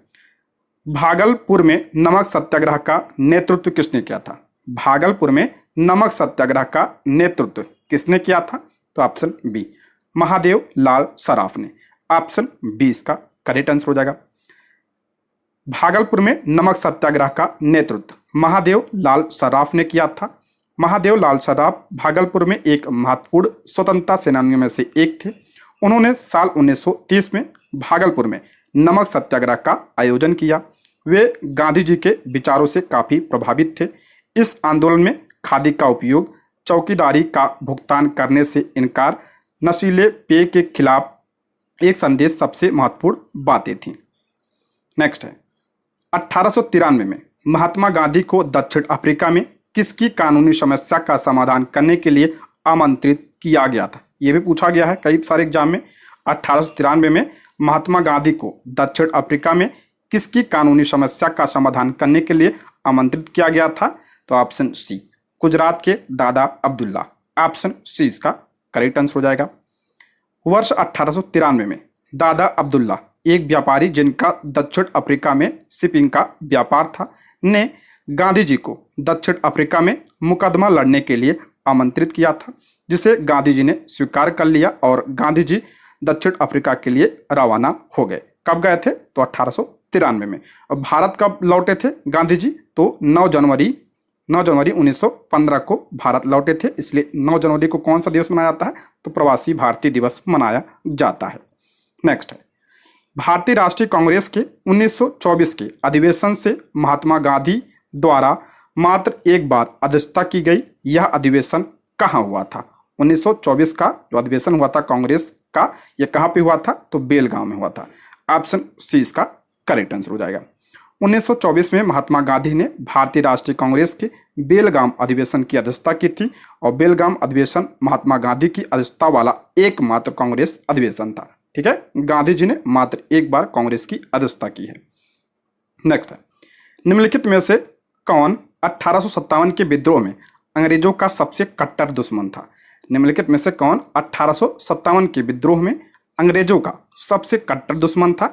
भागलपुर में नमक सत्याग्रह का नेतृत्व किसने किया था? भागलपुर में नमक सत्याग्रह का नेतृत्व किसने किया था, तो ऑप्शन बी महादेव लाल सराफ ने। ऑप्शन बी इसका करेक्ट आंसर हो जाएगा। भागलपुर में नमक सत्याग्रह का नेतृत्व महादेव लाल सराफ ने किया था। महादेव लाल सराफ भागलपुर में एक महत्वपूर्ण स्वतंत्रता सेनानियों में से एक थे। उन्होंने साल 1930 में भागलपुर में नमक सत्याग्रह का आयोजन किया। वे गांधी जी के विचारों से काफी प्रभावित थे। इस आंदोलन में खादी का उपयोग, चौकीदारी का भुगतान करने से इनकार, नशीले पेय के खिलाफ एक संदेश सबसे महत्वपूर्ण बातें थीं। नेक्स्ट है 1893 में महात्मा गांधी को दक्षिण अफ्रीका में किसकी कानूनी समस्या का समाधान करने के लिए आमंत्रित किया गया था? यह भी पूछा गया है कई सारे एग्जाम में। 1893 में महात्मा गांधी को दक्षिण अफ्रीका में किसकी कानूनी समस्या का समाधान करने के लिए आमंत्रित किया गया था? तो ऑप्शन सी गुजरात के दादा अब्दुल्ला। ऑप्शन सी इसका करेक्ट आंसर हो जाएगा। वर्ष 1893 में दादा अब्दुल्ला एक व्यापारी जिनका दक्षिण अफ्रीका में शिपिंग का व्यापार था, ने गांधी जी को दक्षिण अफ्रीका में मुकदमा लड़ने के लिए आमंत्रित किया था, जिसे गांधी जी ने स्वीकार कर लिया और गांधी जी दक्षिण अफ्रीका के लिए रवाना हो गए। कब गए थे, तो 1893 में। और भारत कब लौटे थे गांधी जी, तो 9 जनवरी 1915 को भारत लौटे थे। इसलिए 9 जनवरी को कौन सा दिवस मनाया जाता है, तो प्रवासी भारतीय दिवस मनाया जाता है। नेक्स्ट है भारतीय राष्ट्रीय कांग्रेस के 1924 के अधिवेशन से महात्मा गांधी द्वारा मात्र एक बार अध्यक्षता की गई। यह अधिवेशन कहाँ हुआ था? 1924 का जो अधिवेशन हुआ था कांग्रेस का, यह कहाँ पे हुआ था, तो बेलगांव में हुआ था। ऑप्शन सी इसका करेक्ट आंसर हो जाएगा। 1924 में महात्मा गांधी ने भारतीय राष्ट्रीय कांग्रेस के बेलगाम अधिवेशन की अध्यक्षता की थी और बेलगाम अधिवेशन महात्मा गांधी की अध्यक्षता वाला एकमात्र कांग्रेस अधिवेशन था। ठीक है, गांधी जी ने मात्र एक बार कांग्रेस की अध्यक्षता की है। नेक्स्ट है निम्नलिखित में से कौन 1857 के विद्रोह में अंग्रेजों का सबसे कट्टर दुश्मन था? निम्नलिखित में से कौन 1857 के विद्रोह में अंग्रेजों का सबसे कट्टर दुश्मन था?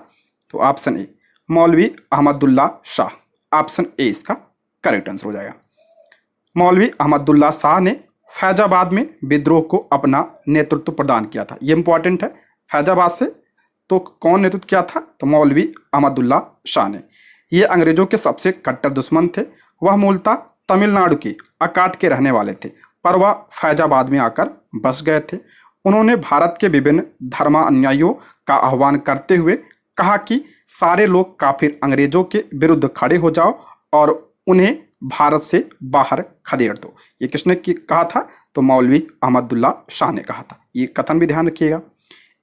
तो ऑप्शन ए मौलवी अहमदुल्ला शाह। ऑप्शन ए इसका करेक्ट आंसर हो जाएगा। मौलवी अहमदुल्ला शाह ने फैजाबाद में विद्रोह को अपना नेतृत्व प्रदान किया था। ये इंपॉर्टेंट है। फैजाबाद से तो कौन नेतृत्व किया था, तो मौलवी अहमदुल्ला शाह ने। ये अंग्रेजों के सबसे कट्टर दुश्मन थे। वह मूलतः तमिलनाडु के अकाट के रहने वाले थे, पर वह फैजाबाद में आकर बस गए थे। उन्होंने भारत के विभिन्न धर्मानुयायियों का आह्वान करते हुए कहा कि सारे लोग काफिर अंग्रेजों के विरुद्ध खड़े हो जाओ और उन्हें भारत से बाहर खदेड़ दो। ये किसने कहा था, तो मौलवी अहमदुल्ला शाह ने कहा था। ये कथन भी ध्यान रखिएगा।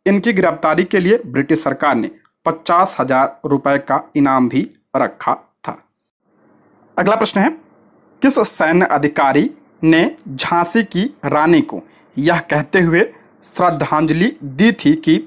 इनकी गिरफ्तारी के लिए ब्रिटिश सरकार ने 50,000 रुपए का इनाम भी रखा था। अगला प्रश्न है किस सैन्य अधिकारी ने झांसी की रानी को यह कहते हुए श्रद्धांजलि दी थी कि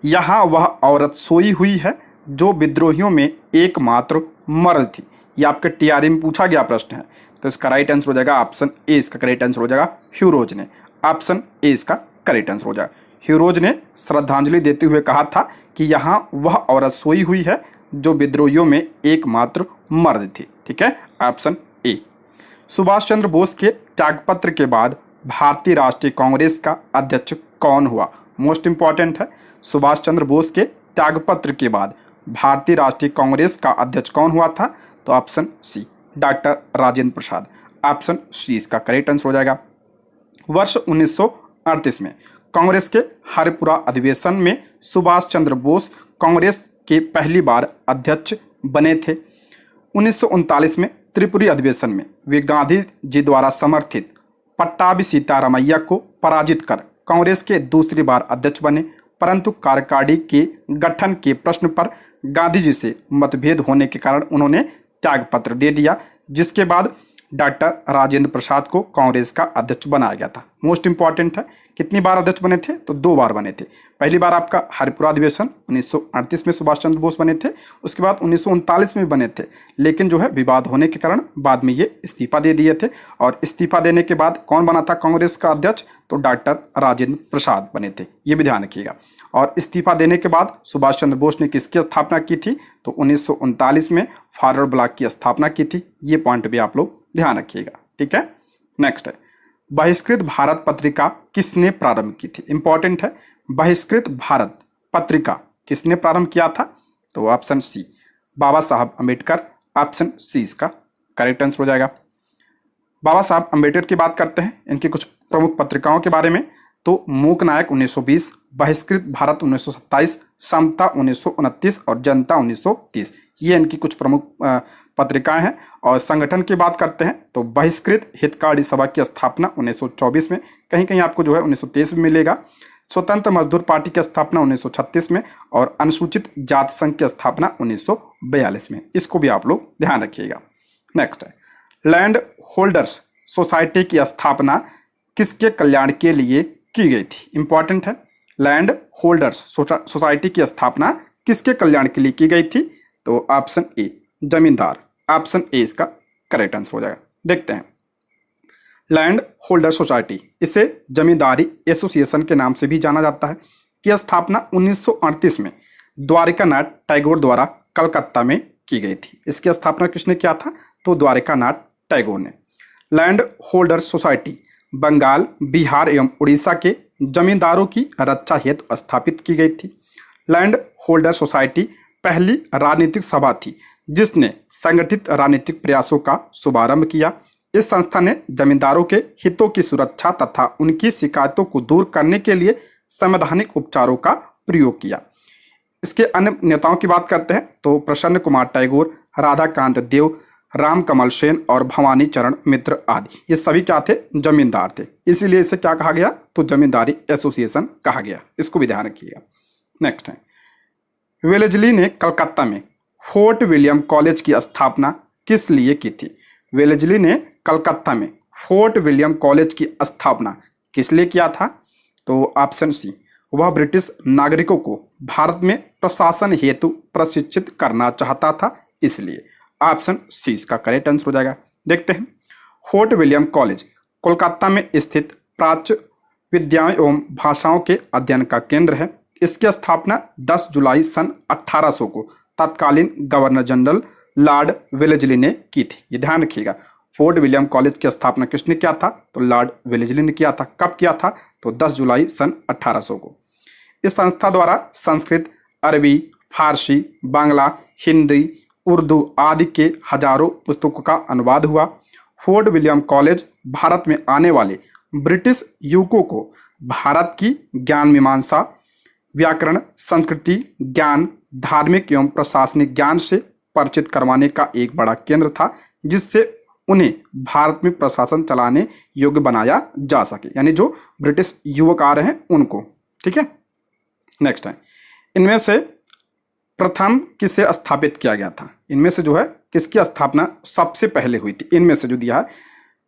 यहाँ वह औरत सोई हुई है जो विद्रोहियों में एकमात्र मर्द थी? यह आपके टीआरई में पूछा गया प्रश्न है। तो इसका राइट आंसर हो जाएगा ऑप्शन ए इसका करेक्ट आंसर हो जाएगा ह्यूरोज ने। ऑप्शन ए इसका करेक्ट आंसर हो जाएगा। ह्यूरोज ने श्रद्धांजलि देते हुए कहा था कि यहाँ वह औरत सोई हुई है जो विद्रोहियों में एकमात्र मर्द थे। ठीक है, ऑप्शन ए। सुभाष चंद्र बोस के त्यागपत्र के बाद भारतीय राष्ट्रीय कांग्रेस का अध्यक्ष कौन हुआ? मोस्ट इंपॉर्टेंट है, सुभाष चंद्र बोस के त्यागपत्र के बाद भारतीय राष्ट्रीय कांग्रेस का अध्यक्ष कौन हुआ था? तो ऑप्शन सी, doctor Rajendra Prasad. Option C इसका करेक्ट आंसर हो जाएगा। वर्ष 1938 में कांग्रेस के हरिपुरा अधिवेशन में सुभाष चंद्र बोस कांग्रेस के पहली बार अध्यक्ष बने थे। 1939 में त्रिपुरी अधिवेशन में वे गांधी जी द्वारा समर्थित पट्टाभी सीतारामैया को पराजित कर कांग्रेस के दूसरी बार अध्यक्ष बने, परंतु कार्यकारिणी के गठन के प्रश्न पर गांधी जी से मतभेद होने के कारण उन्होंने त्यागपत्र दे दिया, जिसके बाद डॉक्टर राजेंद्र प्रसाद को कांग्रेस का अध्यक्ष बनाया गया था। मोस्ट इंपॉर्टेंट है, कितनी बार अध्यक्ष बने थे? तो 2 बार बने थे। पहली बार आपका हरिपुरा अधिवेशन 1938 में सुभाष चंद्र बोस बने थे, उसके बाद 1939 में भी बने थे, लेकिन जो है विवाद होने के कारण बाद में ये इस्तीफा दे दिए थे। और इस्तीफा देने के बाद कौन बना था कांग्रेस का अध्यक्ष? तो डॉक्टर राजेंद्र प्रसाद बने थे, ये भी ध्यान रखिएगा। और इस्तीफा देने के बाद सुभाष चंद्र बोस ने किसकी स्थापना की थी? तो 1939 में फॉरवर्ड ब्लॉक की स्थापना की थी। ये पॉइंट भी आप लोग ध्यान रखिएगा। ठीक है, नेक्स्ट है, बहिष्कृत भारत पत्रिका किसने प्रारंभ की थी? इंपॉर्टेंट है, बहिष्कृत भारत पत्रिका किसने प्रारंभ किया था? तो ऑप्शन सी, बाबा साहब अम्बेडकर। ऑप्शन सी इसका करेक्ट आंसर हो जाएगा। बाबा साहब अम्बेडकर की बात करते हैं, इनकी कुछ प्रमुख पत्रिकाओं के बारे में। तो मूक नायक 1920, बहिष्कृत भारत 1927, समता 1929 और जनता 1930, ये इनकी कुछ प्रमुख पत्रिकाएं हैं। और संगठन की बात करते हैं तो बहिष्कृत हितकारी सभा की स्थापना 1924 में, कहीं कहीं आपको जो है 1923 में मिलेगा। स्वतंत्र मजदूर पार्टी की स्थापना 1936 में और अनुसूचित जाति संघ की स्थापना 1942 में। इसको भी आप लोग ध्यान रखिएगा। नेक्स्ट है, लैंड होल्डर्स सोसाइटी की स्थापना किसके कल्याण के लिए की गई थी? इंपॉर्टेंट है, लैंड होल्डर्स सोसाइटी की स्थापना किसके कल्याण के लिए की गई थी? तो ऑप्शन ए, जमींदार। ऑप्शन ए इसका करेक्ट आंसर हो जाएगा। देखते हैं, लैंड होल्डर सोसाइटी, इसे जमींदारी एसोसिएशन के नाम से भी जाना जाता है, की स्थापना 1938 में द्वारिकानाथ टैगोर द्वारा कलकत्ता में की गई थी। इसकी स्थापना किसने किया था? तो द्वारिकानाथ टैगोर ने। Land holder society Bengal, Bihar एवं उड़ीसा के जमींदारों की रक्षा हेतु स्थापित की गई थी। लैंड होल्डर सोसाइटी पहली राजनीतिक सभा थी जिसने संगठित राजनीतिक प्रयासों का शुभारंभ किया। इस संस्था ने जमींदारों के हितों की सुरक्षा तथा उनकी शिकायतों को दूर करने के लिए संवैधानिक उपचारों का प्रयोग किया। इसके अन्य नेताओं की बात करते हैं तो प्रसन्न कुमार टैगोर, राधाकांत देव, राम कमल सेन और भवानी चरण मित्र आदि, ये सभी क्या थे? जमींदार थे। इसीलिए इसे क्या कहा गया? तो जमींदारी एसोसिएशन कहा गया। इसको भी ध्यान रखिएगा। नेक्स्ट है, वेलेजली ने कलकत्ता में फोर्ट विलियम कॉलेज की स्थापना किस लिए की थी? वेलेजली ने कलकत्ता में फोर्ट विलियम कॉलेज की स्थापना किस लिए किया था? तो ऑप्शन सी, वह ब्रिटिश नागरिकों को भारत में प्रशासन हेतु प्रशिक्षित करना चाहता था, इसलिए। ऑप्शन सी इसका करेक्ट आंसर हो जाएगा। देखते हैं, फोर्ट विलियम कॉलेज कोलकाता में स्थित प्राच्य विद्याओं एवं भाषाओं के अध्ययन का केंद्र है। इसकी स्थापना 10 जुलाई सन 1800 को तत्कालीन गवर्नर जनरल लॉर्ड वेलेजली ने की थी। ये ध्यान रखिएगा, फोर्ट विलियम कॉलेज की स्थापना किसने किया था? तो लॉर्ड वेलेजली ने किया था। कब किया था? तो 10 जुलाई सन 1800 को। इस संस्था द्वारा संस्कृत, अरबी, फारसी, बांग्ला, हिंदी, उर्दू आदि के हजारों पुस्तकों का अनुवाद हुआ। फोर्ट विलियम कॉलेज भारत में आने वाले ब्रिटिश युवकों को भारत की ज्ञान मीमांसा, व्याकरण, संस्कृति ज्ञान, धार्मिक एवं प्रशासनिक ज्ञान से परिचित करवाने का एक बड़ा केंद्र था, जिससे उन्हें भारत में प्रशासन चलाने योग्य बनाया जा सके, यानी जो ब्रिटिश युवक आ रहे हैं उनको। ठीक है, नेक्स्ट है, इनमें से प्रथम किसे स्थापित किया गया था? इनमें से जो है किसकी स्थापना सबसे पहले हुई थी? इनमें से जो दिया है,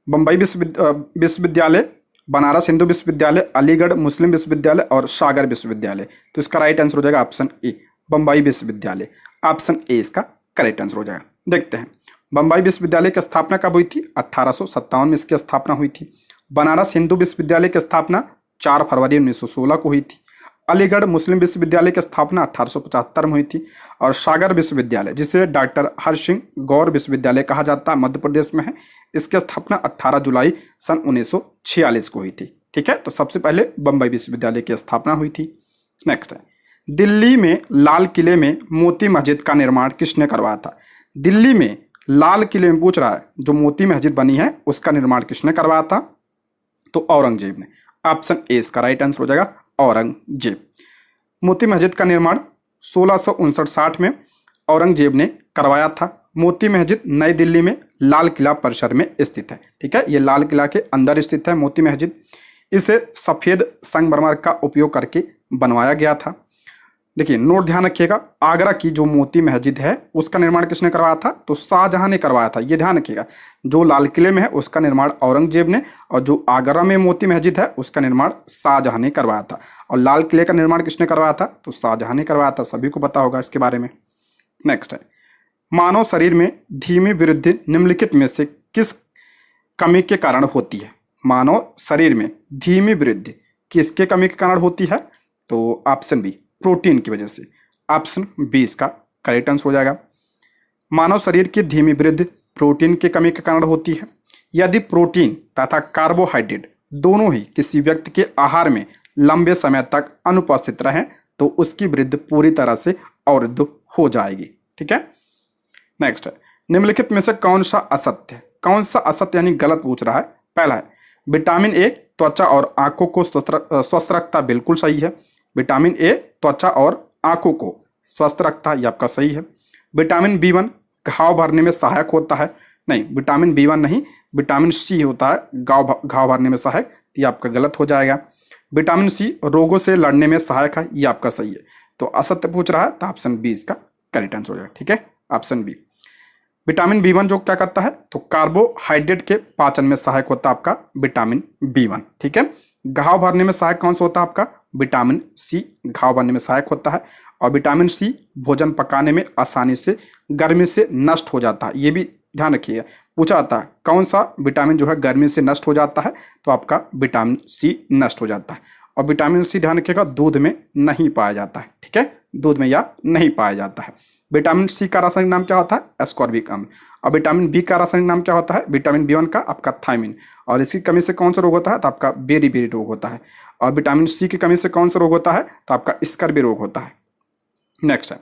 बम्बई विश्वविद्यालय, बनारस हिंदू विश्वविद्यालय, अलीगढ़ मुस्लिम विश्वविद्यालय और सागर विश्वविद्यालय। तो इसका राइट आंसर हो जाएगा ऑप्शन ए, बम्बई विश्वविद्यालय। ऑप्शन ए इसका करेक्ट आंसर हो जाएगा। देखते हैं, बम्बई विश्वविद्यालय की स्थापना कब हुई थी? 1857 में इसकी स्थापना हुई थी। बनारस हिंदू विश्वविद्यालय की स्थापना 4 फरवरी 1916 को हुई थी। अलीगढ़ मुस्लिम विश्वविद्यालय की स्थापना 1875 में हुई थी। और सागर विश्वविद्यालय, जिसे डॉक्टर हर सिंह गौर विश्वविद्यालय कहा जाता है, मध्य प्रदेश में है। इसकी स्थापना 18 जुलाई सन 1946 को हुई थी। ठीक है, तो सबसे पहले बम्बई विश्वविद्यालय की स्थापना हुई थी। नेक्स्ट है, दिल्ली में लाल किले में मोती मस्जिद का निर्माण किसने करवाया था? दिल्ली में लाल किले में पूछ रहा है, जो मोती मस्जिद बनी है उसका निर्माण किसने करवाया था? तो औरंगजेब ने। ऑप्शन ए इसका राइट आंसर हो जाएगा, औरंगजेब। मोती मस्जिद का निर्माण 1659-60 में औरंगजेब ने करवाया था। मोती मस्जिद नई दिल्ली में लाल किला परिसर में स्थित है। ठीक है, ये लाल किला के अंदर स्थित है मोती मस्जिद। इसे सफेद संगमरमर का उपयोग करके बनवाया गया था। देखिए, नोट ध्यान रखिएगा, आगरा की जो मोती मस्जिद है उसका निर्माण किसने करवाया था? तो शाहजहां ने करवाया था। ये ध्यान रखिएगा, जो लाल किले में है उसका निर्माण औरंगजेब ने, और जो आगरा में मोती मस्जिद है उसका निर्माण शाहजहां ने करवाया था। और लाल किले का निर्माण किसने करवाया था? तो शाहजहां ने करवाया था। सभी को पता होगा इसके बारे में। नेक्स्ट है, मानव शरीर में धीमी वृद्धि निम्नलिखित में से किस कमी के कारण होती है? मानव शरीर में धीमी वृद्धि किसके कमी के कारण होती है? तो ऑप्शन बी, प्रोटीन की वजह से। ऑप्शन बी इसका करेक्ट आंसर हो जाएगा। मानव शरीर की धीमी वृद्धि प्रोटीन की कमी के कारण होती है। यदि प्रोटीन तथा कार्बोहाइड्रेट दोनों ही किसी व्यक्ति के आहार में लंबे समय तक अनुपस्थित रहें तो उसकी वृद्धि पूरी तरह से अवरुद्ध हो जाएगी। ठीक है, नेक्स्ट है, निम्नलिखित में से कौन सा असत्य है? कौन सा असत्य यानी गलत पूछ रहा है? पहला है, विटामिन ए त्वचा और आंखों को स्वस्थ रखता, बिल्कुल सही है। विटामिन ए त्वचा और आंखों को स्वस्थ रखता है, ये आपका सही है। विटामिन बी1 घाव भरने में सहायक होता है, नहीं, विटामिन बी1 नहीं, विटामिन सी होता है घाव भरने में सहायक, ये आपका गलत हो जाएगा। विटामिन सी रोगों से लड़ने में सहायक है, ये आपका सही है। तो असत्य पूछ रहा है तो ऑप्शन बी इसका करेक्ट आंसर हो जाएगा। ठीक है, ऑप्शन बी। विटामिन बी1 जो क्या करता है? तो कार्बोहाइड्रेट के पाचन में सहायक होता है आपका विटामिन बी1। ठीक है, घाव भरने में सहायक कौन सा होता है आपका? विटामिन सी घाव भरने में सहायक होता है। और विटामिन सी भोजन पकाने में आसानी से गर्मी से नष्ट हो जाता है, ये भी ध्यान रखिएगा। पूछा जाता है कौन सा विटामिन जो है गर्मी से नष्ट हो जाता है, तो आपका विटामिन सी नष्ट हो जाता है। और विटामिन सी ध्यान रखिएगा दूध में नहीं पाया जाता है। ठीक है, दूध में या नहीं पाया जाता है। विटामिन सी का रासायनिक नाम क्या होता है? एस्कॉर्बिक अम्ल। और विटामिन बी का रासायनिक नाम क्या होता है? विटामिन बी1 का आपका थायमिन। और इसकी कमी से कौन सा रोग होता है? तो आपका बेरी रोग होता है। और विटामिन सी की कमी से कौन सा रोग होता है? तो आपका स्कर्वी रोग होता है। नेक्स्ट है,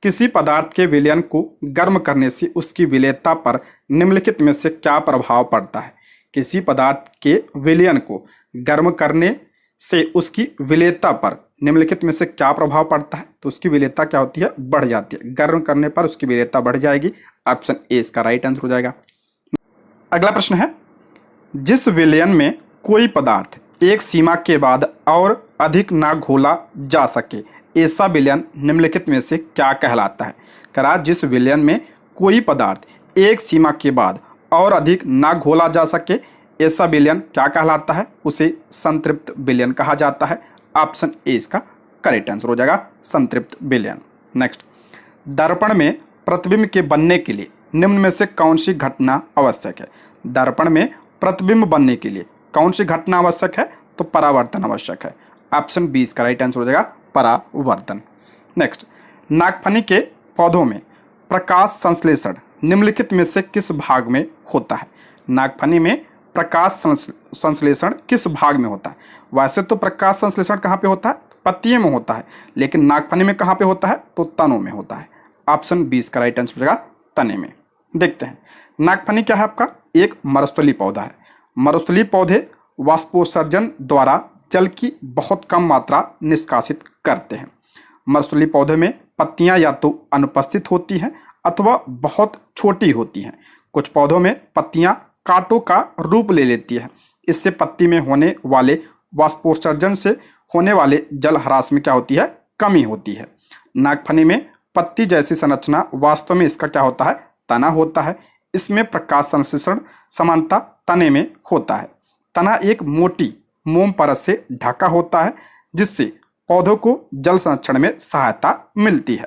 किसी पदार्थ के विलयन को गर्म करने से उसकी विलेयता पर निम्नलिखित में से क्या प्रभाव पड़ता है? किसी पदार्थ के विलयन को गर्म करने से उसकी विलेयता पर निम्नलिखित में से क्या प्रभाव पड़ता है? तो उसकी विलेयता क्या होती है? बढ़ जाती है। गर्म करने पर उसकी विलेयता बढ़ जाएगी। ऑप्शन ए इसका राइट आंसर हो जाएगा। अगला प्रश्न है, जिस विलयन में कोई पदार्थ एक सीमा के बाद और अधिक ना घोला जा सके, ऐसा विलयन निम्नलिखित में से क्या कहलाता है? करा, जिस विलयन में कोई पदार्थ एक सीमा के बाद और अधिक ना घोला जा सके, ऐसा विलयन क्या कहलाता है? उसे संतृप्त विलयन कहा जाता है। ऑप्शन ए इसका करेक्ट आंसर हो जाएगा, संतृप्त विलयन। नेक्स्ट, दर्पण में प्रतिबिंब के बनने के लिए निम्न में से कौन सी घटना आवश्यक है? दर्पण में प्रतिबिंब बनने के लिए कौन सी घटना आवश्यक है? तो परावर्तन आवश्यक है। ऑप्शन बी इसका राइट आंसर हो जाएगा, परावर्तन। नेक्स्ट, नागफनी के पौधों में प्रकाश संश्लेषण निम्नलिखित में से किस भाग में होता है? नागफनी में प्रकाश संश्लेषण किस भाग में होता है? वैसे तो प्रकाश संश्लेषण कहाँ पे होता है? पत्तियों में होता है, लेकिन नागफनी में कहाँ पे होता है? तो तनों में होता है। ऑप्शन बी इसका राइट आंसर हो जाएगा, तने में। देखते हैं, नागफनी क्या है आपका? एक मरुस्थलीय पौधा है। मरुस्थलीय पौधे वाष्पोत्सर्जन द्वारा जल की बहुत कम मात्रा निष्कासित करते हैं। मरुस्थलीय पौधे में पत्तियां या तो अनुपस्थित होती हैं अथवा बहुत छोटी होती हैं। कुछ पौधों में पत्तियां कांटों का रूप ले लेती है। इससे पत्ती में होने वाले वाष्पोत्सर्जन से होने वाले जल ह्रास में क्या होती है? कमी होती है। नागफनी में पत्ती जैसी संरचना वास्तव में इसका क्या होता है? तना होता है। इसमें प्रकाश संश्लेषण समानता तने में होता है। तना एक मोटी मोम परत से ढका होता है, जिससे पौधों को जल संरक्षण में सहायता मिलती है।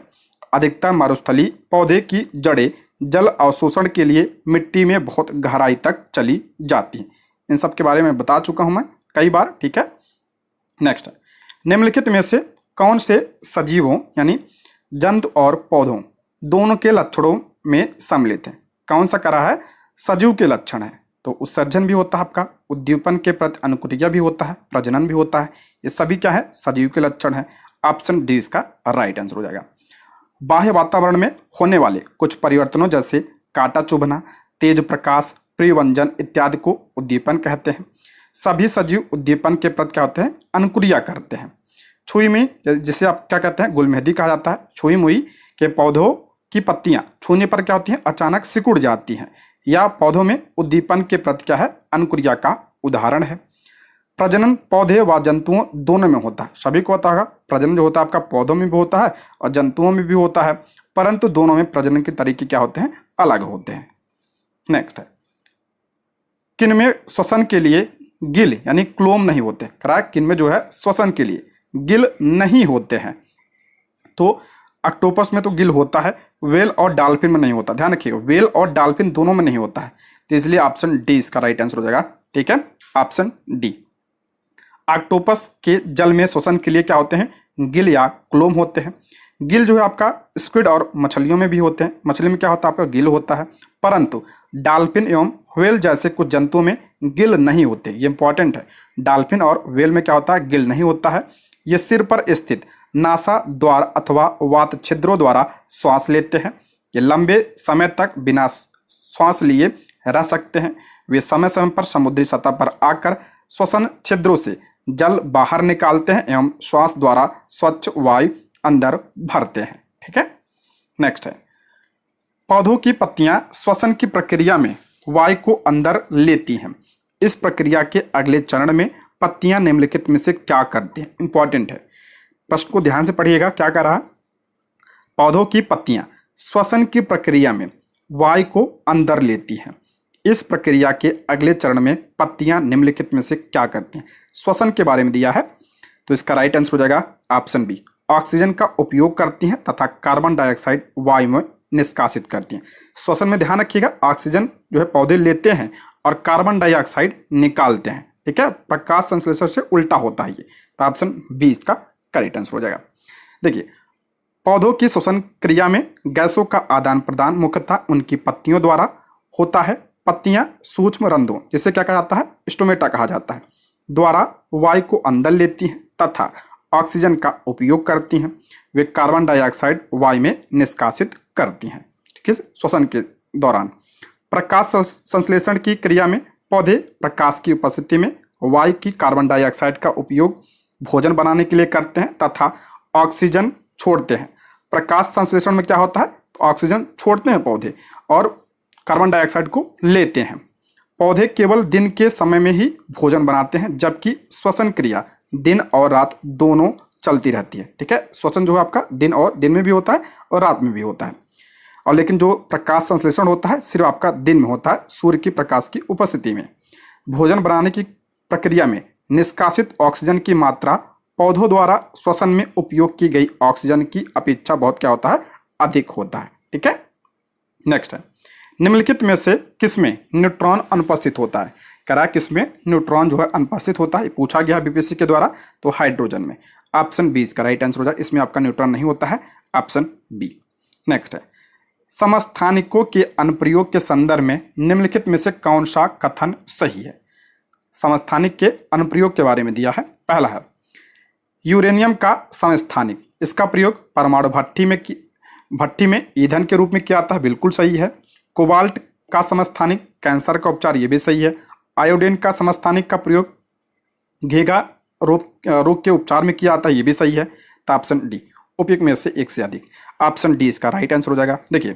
अधिकतर मरुस्थलीय पौधे की जड़ें जल अवशोषण के लिए मिट्टी में बहुत गहराई तक चली जाती हैं। इन सब के बारे में बता चुका हूं मैं कई बार। ठीक है, नेक्स्ट, निम्नलिखित में से कौन से सजीवों यानी जंतु और पौधों दोनों के लक्षणों में सम्मिलित है? कौन सा करा है? सजीव के लक्षण है। तो उत्सर्जन भी होता है आपका, उद्दीपन के प्रति अनुक्रिया भी होता है, प्रजनन भी होता है, ये सभी क्या है? सजीव के लक्षण है। ऑप्शन डी इसका राइट आंसर हो जाएगा। बाह्य वातावरण में होने वाले कुछ परिवर्तनों जैसे कांटा चुभना, तेज प्रकाश, प्रियवंजन इत्यादि को उद्दीपन कहते हैं। सभी सजीव उद्दीपन के प्रति क्या होते हैं? अनुक्रिया करते हैं। छुई मुई, जिसे आप क्या कहते हैं? गुलमेहदी कहा जाता है। छुई मुई के पौधों की पत्तियां छूने पर क्या होती हैं? अचानक सिकुड़ जाती हैं, या पौधों में उद्दीपन के प्रति क्या है? अनुक्रिया का उदाहरण है। प्रजनन पौधे व जंतुओं दोनों में होता है। सभी को पता होगा प्रजनन जो होता है आपका पौधों में भी होता है और जंतुओं में भी होता है, परंतु दोनों में प्रजनन के तरीके क्या होते हैं? अलग होते हैं। नेक्स्ट है, किनमें श्वसन के लिए गिल यानी क्लोम नहीं होते? किनमें जो है श्वसन के लिए गिल नहीं होते हैं? तो ऑक्टोपस में तो गिल होता है, वेल और डॉल्फिन में नहीं होता। ध्यान रखिएगा, वेल और डॉल्फिन दोनों में नहीं होता है, तो इसलिए ऑप्शन डी इसका राइट आंसर हो जाएगा। ठीक है, ऑप्शन डी। ऑक्टोपस के जल में श्वसन के लिए क्या होते हैं? गिल या क्लोम होते हैं। गिल जो है आपका स्क्विड और मछलियों में भी होते हैं। मछली में क्या होता है? आपका गिल होता है, परंतु डॉल्फिन एवं व्हेल जैसे कुछ जंतुओं में गिल नहीं होते। ये इंपॉर्टेंट है, डॉल्फिन और व्हेल में क्या होता है? गिल नहीं होता है। ये सिर पर स्थित नासा द्वार अथवा वात छिद्रों द्वारा श्वास लेते हैं। ये लंबे समय तक बिना श्वास लिए रह सकते हैं। वे समय समय पर समुद्री सतह पर आकर श्वसन छिद्रों से जल बाहर निकालते हैं एवं श्वास द्वारा स्वच्छ वायु अंदर भरते हैं। ठीक है, नेक्स्ट है, पौधों की पत्तियां श्वसन की प्रक्रिया में वायु को अंदर लेती हैं। इस प्रक्रिया के अगले चरण में पत्तियां निम्नलिखित में से क्या करती हैं? इंपॉर्टेंट है, प्रश्न को ध्यान से पढ़िएगा। क्या कर रहा है? पौधों की पत्तियां श्वसन की प्रक्रिया में वायु को अंदर लेती हैं। इस प्रक्रिया के अगले चरण में पत्तियां निम्नलिखित में से क्या करती हैं? श्वसन के बारे में दिया है, तो इसका राइट आंसर हो जाएगा ऑप्शन बी। ऑक्सीजन का उपयोग करती हैं तथा कार्बन डाइऑक्साइड वायु में निष्कासित करती हैं। श्वसन में ध्यान रखिएगा, ऑक्सीजन जो है पौधे लेते हैं और कार्बन डाइऑक्साइड निकालते हैं। ठीक है, प्रकाश संश्लेषण से उल्टा होता है ये, तो ऑप्शन बी इसका करेक्ट आंसर हो जाएगा। देखिए, पौधों की श्वसन क्रिया में गैसों का आदान प्रदान मुख्यतः उनकी पत्तियों द्वारा होता है। पत्तियां सूक्ष्म रंध्रों, जिसे क्या कहा जाता है? स्टोमेटा कहा जाता है, द्वारा वायु को अंदर लेती हैं तथा ऑक्सीजन का उपयोग करती हैं। वे कार्बन डाइऑक्साइड वायु में निष्कासित करती हैं। ठीक है, श्वसन के दौरान प्रकाश संश्लेषण की क्रिया में पौधे प्रकाश की उपस्थिति में वायु की कार्बन डाइऑक्साइड का उपयोग भोजन बनाने के लिए करते हैं तथा ऑक्सीजन छोड़ते हैं। प्रकाश संश्लेषण में क्या होता है? तो ऑक्सीजन छोड़ते हैं पौधे और कार्बन डाइऑक्साइड को लेते हैं। पौधे केवल दिन के समय में ही भोजन बनाते हैं, जबकि श्वसन क्रिया दिन और रात दोनों चलती रहती है। ठीक है, श्वसन जो है आपका दिन में भी होता है और रात में भी होता है, और लेकिन जो प्रकाश संश्लेषण होता है सिर्फ आपका दिन में होता है, सूर्य की प्रकाश की उपस्थिति में। भोजन बनाने की प्रक्रिया में निष्कासित ऑक्सीजन की मात्रा पौधों द्वारा श्वसन में उपयोग की गई ऑक्सीजन की अपेक्षा बहुत क्या होता है? अधिक होता है। ठीक है, नेक्स्ट है, निम्नलिखित में से किसमें न्यूट्रॉन अनुपस्थित होता है? कह रहा है किसमें न्यूट्रॉन जो है अनुपस्थित होता है, पूछा गया बीपीएससी के द्वारा, तो हाइड्रोजन में। ऑप्शन बी इसका राइट आंसर हो जाए, इसमें आपका न्यूट्रॉन नहीं होता है, ऑप्शन बी। नेक्स्ट है, समस्थानिकों के अनुप्रयोग के संदर्भ में निम्नलिखित में से कौन सा कथन सही है? समस्थानिक के अनुप्रयोग के बारे में दिया है। पहला है यूरेनियम का समस्थानिक, इसका प्रयोग परमाणु भट्टी में ईंधन के रूप में किया जाता है, बिल्कुल सही है। कोबाल्ट का समस्थानिक कैंसर का उपचार, ये भी सही है। आयोडीन का समस्थानिक का प्रयोग घेघा रोग के उपचार में किया जाता है, ये भी सही है। तो ऑप्शन डी, उपयुक्त में से एक से अधिक, ऑप्शन डी इसका राइट आंसर हो जाएगा। देखिए,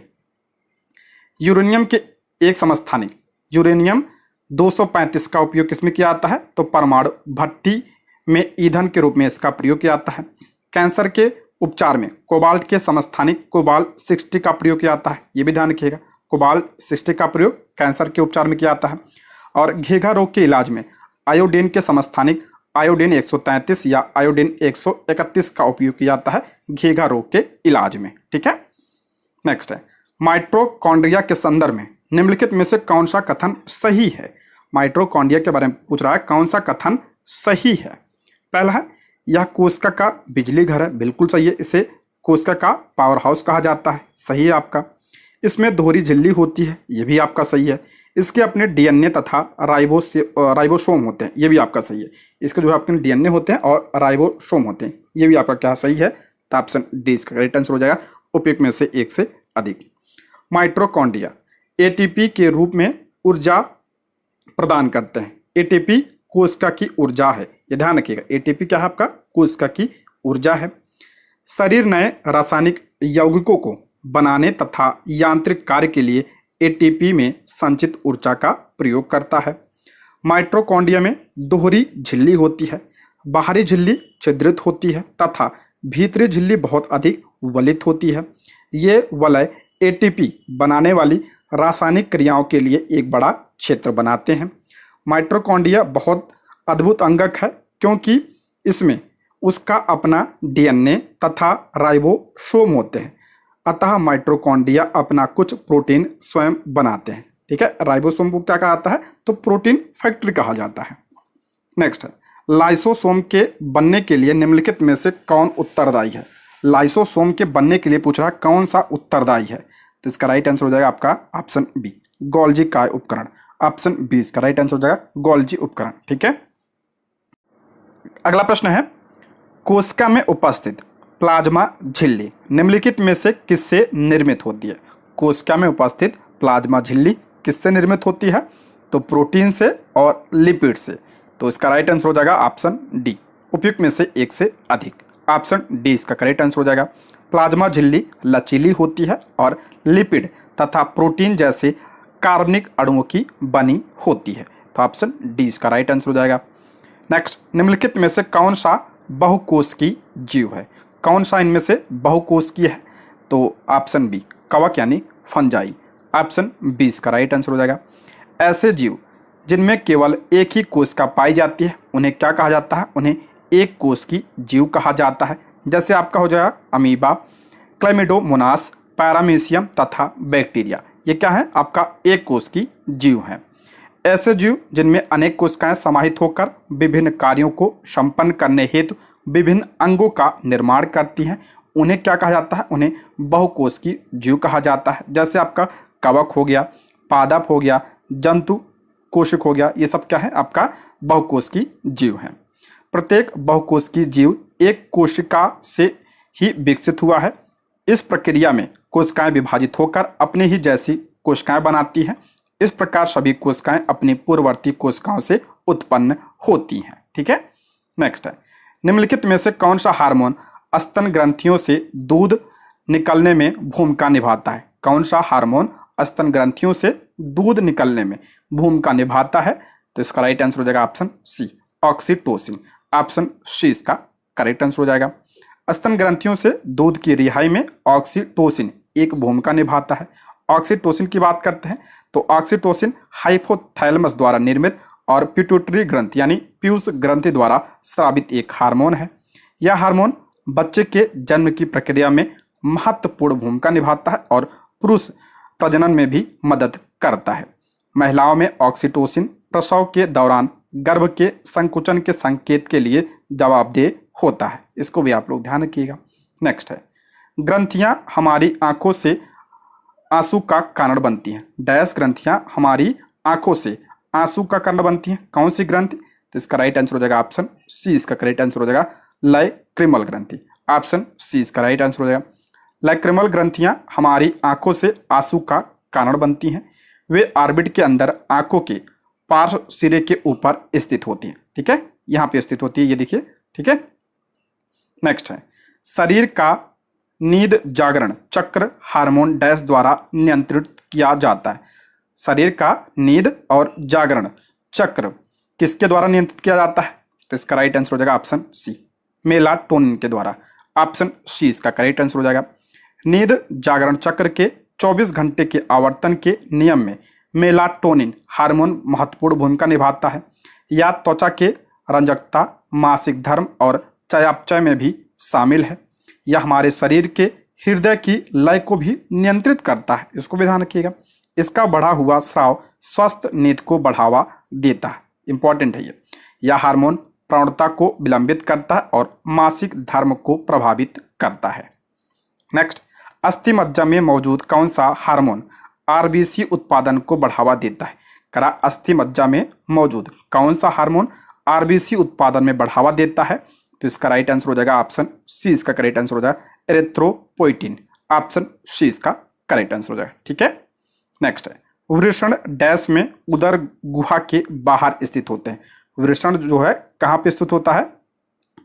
यूरेनियम के एक समस्थानिक यूरेनियम 235 का उपयोग किसमें किया जाता है? तो परमाणु भट्टी में ईंधन के रूप में इसका प्रयोग किया जाता है। कैंसर के उपचार में कोबाल्ट के समस्थानिक कोबाल्ट 60 का प्रयोग किया जाता है, ये भी ध्यान रखिएगा। कोबाल्ट 60 का प्रयोग कैंसर के उपचार में किया जाता है। और घेघा रोग के इलाज में आयोडीन के समस्थानिक आयोडीन 133 या आयोडीन 131 का उपयोग किया जाता है घेघा रोग के इलाज में। ठीक है, नेक्स्ट है, माइटोकॉन्ड्रिया के संदर्भ में निम्नलिखित में से कौन सा कथन सही है? माइटोकॉन्ड्रिया के बारे में पूछ रहा है, कौन सा कथन सही है? पहला है यह कोशिका का बिजली घर है, बिल्कुल सही है। इसे कोशिका का पावर हाउस कहा जाता है, सही है आपका। इसमें दोहरी झिल्ली होती है, ये भी आपका सही है। इसके अपने डीएनए तथा राइबोसोम होते हैं, ये भी आपका सही है। इसके जो है अपने डीएनए होते हैं और राइबोसोम होते हैं, ये भी आपका क्या सही है। तो ऑप्शन डी इसका करेक्ट आंसर हो जाएगा, उपयुक्त में से एक से अधिक। माइटोकॉन्ड्रिया एटीपी के रूप में ऊर्जा प्रदान करते हैं। एटीपी कोशिका की ऊर्जा है, ये ध्यान रखिएगा। एटीपी क्या है आपका, कोशिका की ऊर्जा है। शरीर नए रासायनिक यौगिकों को बनाने तथा यांत्रिक कार्य के लिए एटीपी में संचित ऊर्जा का प्रयोग करता है। माइटोकॉन्ड्रिया में दोहरी झिल्ली होती है। बाहरी झिल्ली छिद्रित होती है तथा भीतरी झिल्ली बहुत अधिक वलित होती है। ये वलय एटीपी बनाने वाली रासायनिक क्रियाओं के लिए एक बड़ा क्षेत्र बनाते हैं। माइटोकॉन्ड्रिया बहुत अद्भुत अंगक है क्योंकि इसमें उसका अपना डीएनए तथा राइबोसोम होते हैं। अतः माइटोकॉन्ड्रिया अपना कुछ प्रोटीन स्वयं बनाते हैं। ठीक है, राइबोसोम को क्या कहा जाता है, तो प्रोटीन फैक्ट्री कहा जाता है। नेक्स्ट है, लाइसोसोम के बनने के लिए निम्नलिखित में से कौन उत्तरदायी है। लाइसोसोम के बनने के लिए पूछ रहा है कौन सा उत्तरदायी है, तो इसका राइट आंसर हो जाएगा आपका ऑप्शन बी, गोल्जी काय उपकरण। ऑप्शन बी इसका राइट आंसर हो जाएगा, गोल्जी उपकरण। ठीक है, अगला प्रश्न है, कोशिका में उपस्थित प्लाज्मा झिल्ली निम्नलिखित में से किससे निर्मित होती है। कोशिका में उपस्थित प्लाज्मा झिल्ली किससे निर्मित होती है, तो प्रोटीन से और लिपिड से। तो इसका राइट आंसर हो जाएगा ऑप्शन डी, उपयुक्त में से एक से अधिक। ऑप्शन डी इसका करेक्ट आंसर हो जाएगा। प्लाज्मा झिल्ली लचीली होती है और लिपिड तथा प्रोटीन जैसे कार्बनिक अणुओं की बनी होती है। तो ऑप्शन डी इसका राइट आंसर हो जाएगा। नेक्स्ट, निम्नलिखित में से कौन सा बहुकोशिकीय जीव है। कौन सा इनमें से बहुकोशिकीय है, तो ऑप्शन बी, कवक यानी फंजाई। ऑप्शन बी इसका राइट आंसर हो जाएगा। ऐसे जीव जिनमें केवल एक ही कोशिका पाई जाती है उन्हें क्या कहा जाता है, उन्हें एक कोशिकीय जीव कहा जाता है। जैसे आपका हो जाएगा अमीबा, क्लेमिडोमोनास, पैरामीशियम तथा बैक्टीरिया, ये क्या है आपका एक कोशिकीय जीव है। ऐसे जीव जिनमें अनेक कोशिकाएं समाहित होकर विभिन्न कार्यों को संपन्न करने हेतु विभिन्न अंगों का निर्माण करती हैं, उन्हें क्या कहा जाता है, उन्हें बहुकोशिकीय जीव कहा जाता है। जैसे आपका कवक हो गया, पादप हो गया, जंतु कोशिक हो गया, ये सब क्या है आपका बहुकोशिकीय जीव हैं। प्रत्येक बहुकोशिकीय जीव एक कोशिका से ही विकसित हुआ है। इस प्रक्रिया में कोशिकाएं विभाजित होकर अपनी ही जैसी कोशिकाएं बनाती हैं। इस प्रकार सभी कोशिकाएं अपनी पूर्ववर्ती कोशिकाओं से उत्पन्न होती हैं। ठीक है, नेक्स्ट है, निम्नलिखित में से कौन सा हार्मोन स्तन ग्रंथियों से दूध निकलने में भूमिका निभाता है। कौन सा हार्मोन स्तन ग्रंथियों से दूध निकलने में भूमिका निभाता है, तो इसका राइट आंसर हो जाएगा option C, oxytocin. Option C इसका करेक्ट आंसर हो जाएगा। स्तन ग्रंथियों से दूध की रिहाई में ऑक्सीटोसिन एक भूमिका निभाता है। ऑक्सीटोसिन की बात करते हैं तो ऑक्सीटोसिन हाइपोथैलेमस द्वारा निर्मित और पिट्यूटरी ग्रंथि यानी पीयूष ग्रंथि द्वारा स्रावित एक हार्मोन है। यह हार्मोन बच्चे के जन्म की प्रक्रिया में महत्वपूर्ण भूमिका निभाता है और पुरुष प्रजनन में भी मदद करता है। महिलाओं में ऑक्सीटोसिन प्रसव के दौरान गर्भ के संकुचन के संकेत के लिए जवाबदेह होता है। इसको भी आप लोग ध्यान रखिएगा। नेक्स्ट है, ग्रंथियां हमारी आंखों से आंसू का कारण बनती हैं। डैश ग्रंथियां हमारी आंखों से आंसू का कारण बनती हैं। कौन सी ग्रंथि, तो इसका राइट आंसर हो जाएगा ऑप्शन सी, इसका करेक्ट आंसर हो जाएगा लाइक्रिमल ग्रंथि। ऑप्शन सी इसका राइट आंसर हो जाएगा। लाइक्रिमल ग्रंथियां हमारी आंखों से आंसू का कारण बनती हैं। वे ऑर्बिट के अंदर आंखों के पार्श्व सिरे के ऊपर स्थित होती हैं। ठीक है, यहाँ पे स्थित होती है, ये देखिए। ठीक है, नेक्स्ट है, शरीर का नींद जागरण चक्र हार्मोन डैश द्वारा नियंत्रित किया जाता है। शरीर का नींद और जागरण चक्र किसके द्वारा नियंत्रित किया जाता है, तो इसका राइट आंसर हो जाएगा ऑप्शन सी, मेलाटोनिन के द्वारा। ऑप्शन सी इसका करेक्ट आंसर हो जाएगा। नींद जागरण चक्र के 24 घंटे के आवर्तन के नियम में मेलाटोनिन हार्मोन महत्वपूर्ण भूमिका निभाता है। यह त्वचा के रंजकता, मासिक धर्म और चयापचय में भी शामिल है। यह हमारे शरीर के हृदय की लय को भी नियंत्रित करता है। इसको भी ध्यान रखिएगा। इसका बढ़ा हुआ स्राव स्वस्थ नींद को बढ़ावा देता है। इंपॉर्टेंट है ये। यह हार्मोन प्रौढ़ता को विलंबित करता है और मासिक धर्म को प्रभावित करता है। नेक्स्ट, अस्थि मज्जा में मौजूद कौन सा हार्मोन आरबीसी उत्पादन को बढ़ावा देता है? करा अस्थि मज्जा में मौजूद कौन सा हार्मोन आरबीसी उत्पादन में बढ़ावा देता है? तो इसका राइट आंसर हो जाएगा ऑप्शन सी, इसका करेक्ट आंसर हो जाएगा एरिथ्रोपोइटिन। ऑप्शन सी इसका करेक्ट आंसर हो जाएगा। ठीक है, नेक्स्ट है वृषण डैश में उदर गुहा के बाहर स्थित होते हैं। वृषण जो है कहाँ पे स्थित होता है?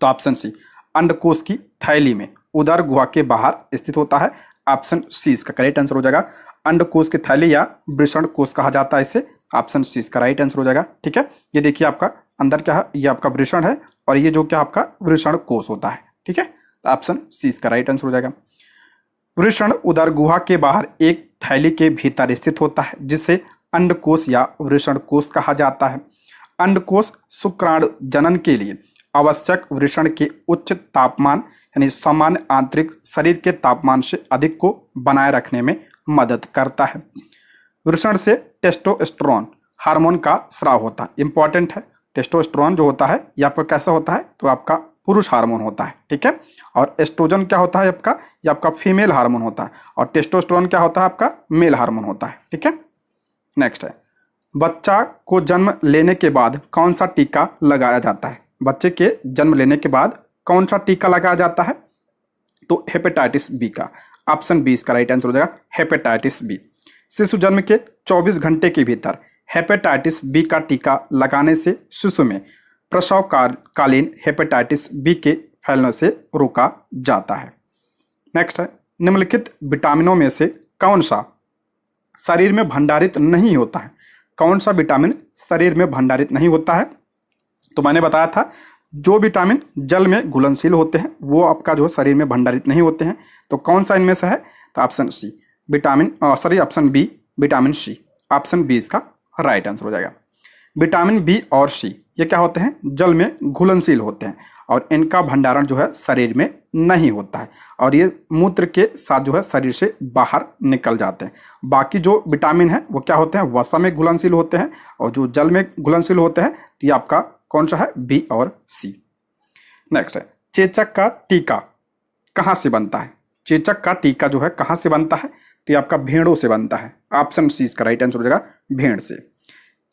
तो ऑप्शन सी अंडकोश की थैली में उदर गुहा के बाहर स्थित होता है। ऑप्शन सी इसका करेक्ट आंसर हो जाएगा। अंडकोश की थैली या वृषण कोश कहा जाता है इसे। ऑप्शन सी इसका राइट आंसर हो जाएगा। ठीक है, ये देखिए आपका अंदर क्या है, ये आपका वृषण है और ये जो क्या आपका वृषण कोश होता है। ठीक है, तो ऑप्शन सी इसका राइट आंसर हो जाएगा। वृषण उदर गुहा के बाहर एक थैली के भीतर स्थित होता है जिसे अंडकोश या वृषण कोश कहा जाता है। अंडकोश शुक्राणु जनन के लिए आवश्यक वृषण के उच्च तापमान यानी सामान्य आंतरिक शरीर के तापमान से अधिक को बनाए रखने में मदद करता है। वृषण से टेस्टोस्टेरोन हार्मोन का स्राव होता है। इंपॉर्टेंट है, टेस्टोस्टेरोन जो होता है ये आपका कैसा होता है? तो आपका पुरुष हार्मोन होता है। ठीक है, और एस्ट्रोजन क्या होता है आपका? ये आपका फीमेल हार्मोन होता है और टेस्टोस्टेरोन क्या होता है आपका? मेल हार्मोन होता है। ठीक है, नेक्स्ट है बच्चा को जन्म लेने के बाद कौन सा टीका लगाया जाता है? बच्चे के जन्म लेने के बाद कौन सा टीका लगाया जाता है? तो हेपेटाइटिस बी का। ऑप्शन बी इसका राइट आंसर हो जाएगा, हेपेटाइटिस बी। शिशु जन्म के 24 घंटे के भीतर हेपेटाइटिस बी का टीका लगाने से शिशु में प्रसव कालीन हेपेटाइटिस बी के फैलने से रोका जाता है। नेक्स्ट है निम्नलिखित विटामिनों में से कौन सा शरीर में भंडारित नहीं होता है? कौन सा विटामिन शरीर में भंडारित नहीं होता है? तो मैंने बताया था जो विटामिन जल में घुलनशील होते हैं वो आपका जो शरीर में भंडारित नहीं होते हैं। तो कौन सा इनमें से है? तो option C option B vitamin C. Option B इसका राइट आंसर हो जाएगा। विटामिन बी और सी ये क्या होते हैं? जल में घुलनशील होते हैं और इनका भंडारण जो है शरीर में नहीं होता है और ये मूत्र के साथ जो है शरीर से बाहर निकल जाते हैं। बाकी जो विटामिन है वो क्या होते हैं? वसा में घुलनशील होते हैं और जो जल में घुलनशील होते हैं तो ये आपका कौन सा है? बी और सी। नेक्स्ट है चेचक का टीका कहाँ से बनता है? चेचक का टीका जो है कहाँ से बनता है? तो ये आपका भेड़ों से बनता है। ऑप्शन सी इसका राइट आंसर हो जाएगा, भेड़ से।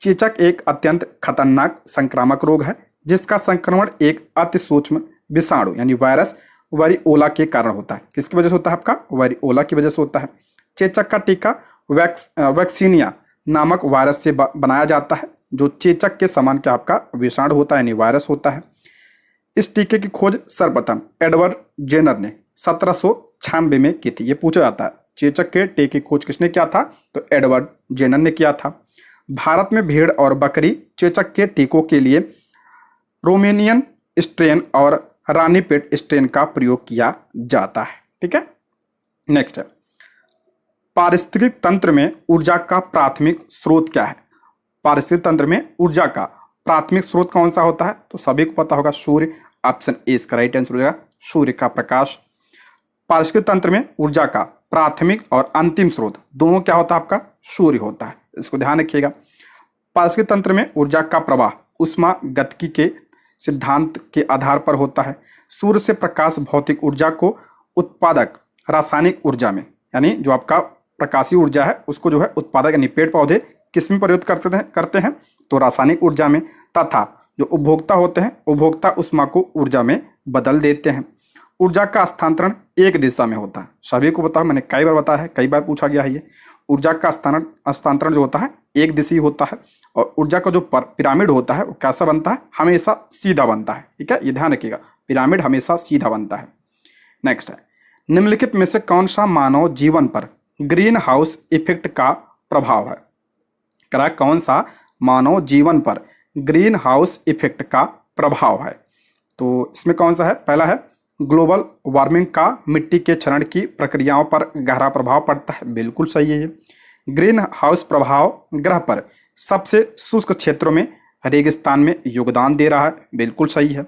चेचक एक अत्यंत खतरनाक संक्रामक रोग है जिसका संक्रमण एक अति सूक्ष्म विषाणु यानी वायरस वैरिओला के कारण होता है। किसकी वजह से होता है? आपका वैरिओला की वजह से होता है। चेचक का टीका वैक्सीनिया नामक वायरस से बनाया जाता है जो चेचक के समान क्या आपका विषाणु होता है यानी वायरस होता है। इस टीके की खोज सर्वप्रथम एडवर्ड जेनर ने 1796 में की थी। ये पूछा जाता है चेचक के टीके की खोज किसने किया था? तो एडवर्ड जेनर ने किया था। भारत में भेड़ और बकरी चेचक के टीकों के लिए रोमेनियन स्ट्रेन और रानीपेट स्ट्रेन का प्रयोग किया जाता है। ठीक है, नेक्स्ट है पारिस्थितिक तंत्र में ऊर्जा का प्राथमिक स्रोत क्या है? पारिस्थितिक तंत्र में ऊर्जा का प्राथमिक स्रोत कौन सा होता है? तो सभी को पता होगा सूर्य। ऑप्शन ए इसका राइट आंसर हो जाएगा, सूर्य का प्रकाश। पारिस्थितिक तंत्र में ऊर्जा का प्राथमिक और अंतिम स्रोत दोनों क्या होता है? आपका सूर्य होता है। इसको ध्यान रखिएगा। पारिस्थितिक तंत्र में ऊर्जा का प्रवाह उष्मा गतिकी के सिद्धांत के आधार पर होता है। सूर्य से प्रकाश भौतिक ऊर्जा को उत्पादक रासायनिक ऊर्जा में यानी जो आपका प्रकाशीय ऊर्जा है उसको जो है उत्पादक यानी पेड़ पौधे किस में प्रयोग करते हैं? तो रासायनिक ऊर्जा में। तथा जो उपभोक्ता होते हैं उपभोक्ता उष्मा को ऊर्जा में बदल देते हैं। ऊर्जा का स्थानांतरण एक दिशा में होता है। सभी को बताओ, मैंने कई बार बताया है, कई बार पूछा गया है ये। ऊर्जा का स्थानांतरण जो होता है एक दिशी होता है और ऊर्जा का जो पिरामिड होता है वो कैसा बनता है? हमेशा सीधा बनता है। ठीक है, ये ध्यान रखिएगा, पिरामिड हमेशा सीधा बनता है। नेक्स्ट है निम्नलिखित में से कौन सा मानव जीवन पर ग्रीन हाउस इफेक्ट का प्रभाव है? कौन सा मानव जीवन पर ग्रीन हाउस इफेक्ट का प्रभाव है? तो इसमें कौन सा है? पहला है ग्लोबल वार्मिंग का मिट्टी के क्षरण की प्रक्रियाओं पर गहरा प्रभाव पड़ता है। बिल्कुल सही है ये। ग्रीन हाउस प्रभाव ग्रह पर सबसे शुष्क क्षेत्रों में रेगिस्तान में योगदान दे रहा है। बिल्कुल सही है।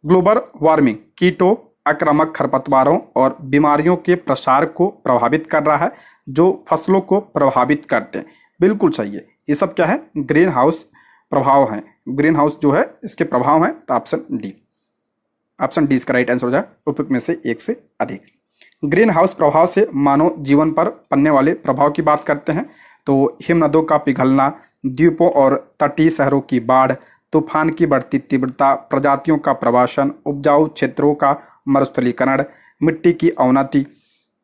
ग्लोबल वार्मिंग कीटों आक्रामक खरपतवारों और बीमारियों के प्रसार को प्रभावित कर रहा है जो फसलों को प्रभावित करते हैं। बिल्कुल सही है। ये सब क्या है? ग्रीन हाउस प्रभाव हैं। ग्रीन हाउस जो है इसके प्रभाव हैं, तो ऑप्शन डी इसका राइट आंसर हो जाएगा, उपयुक्त में से एक से अधिक। ग्रीन हाउस प्रभाव से मानव जीवन पर पड़ने वाले प्रभाव की बात करते हैं तो हिमनदों का पिघलना, द्वीपों और तटीय शहरों की बाढ़, तूफान की बढ़ती तीव्रता, प्रजातियों का प्रवासन, उपजाऊ क्षेत्रों का मरुस्थलीकरण, मिट्टी की अवनति,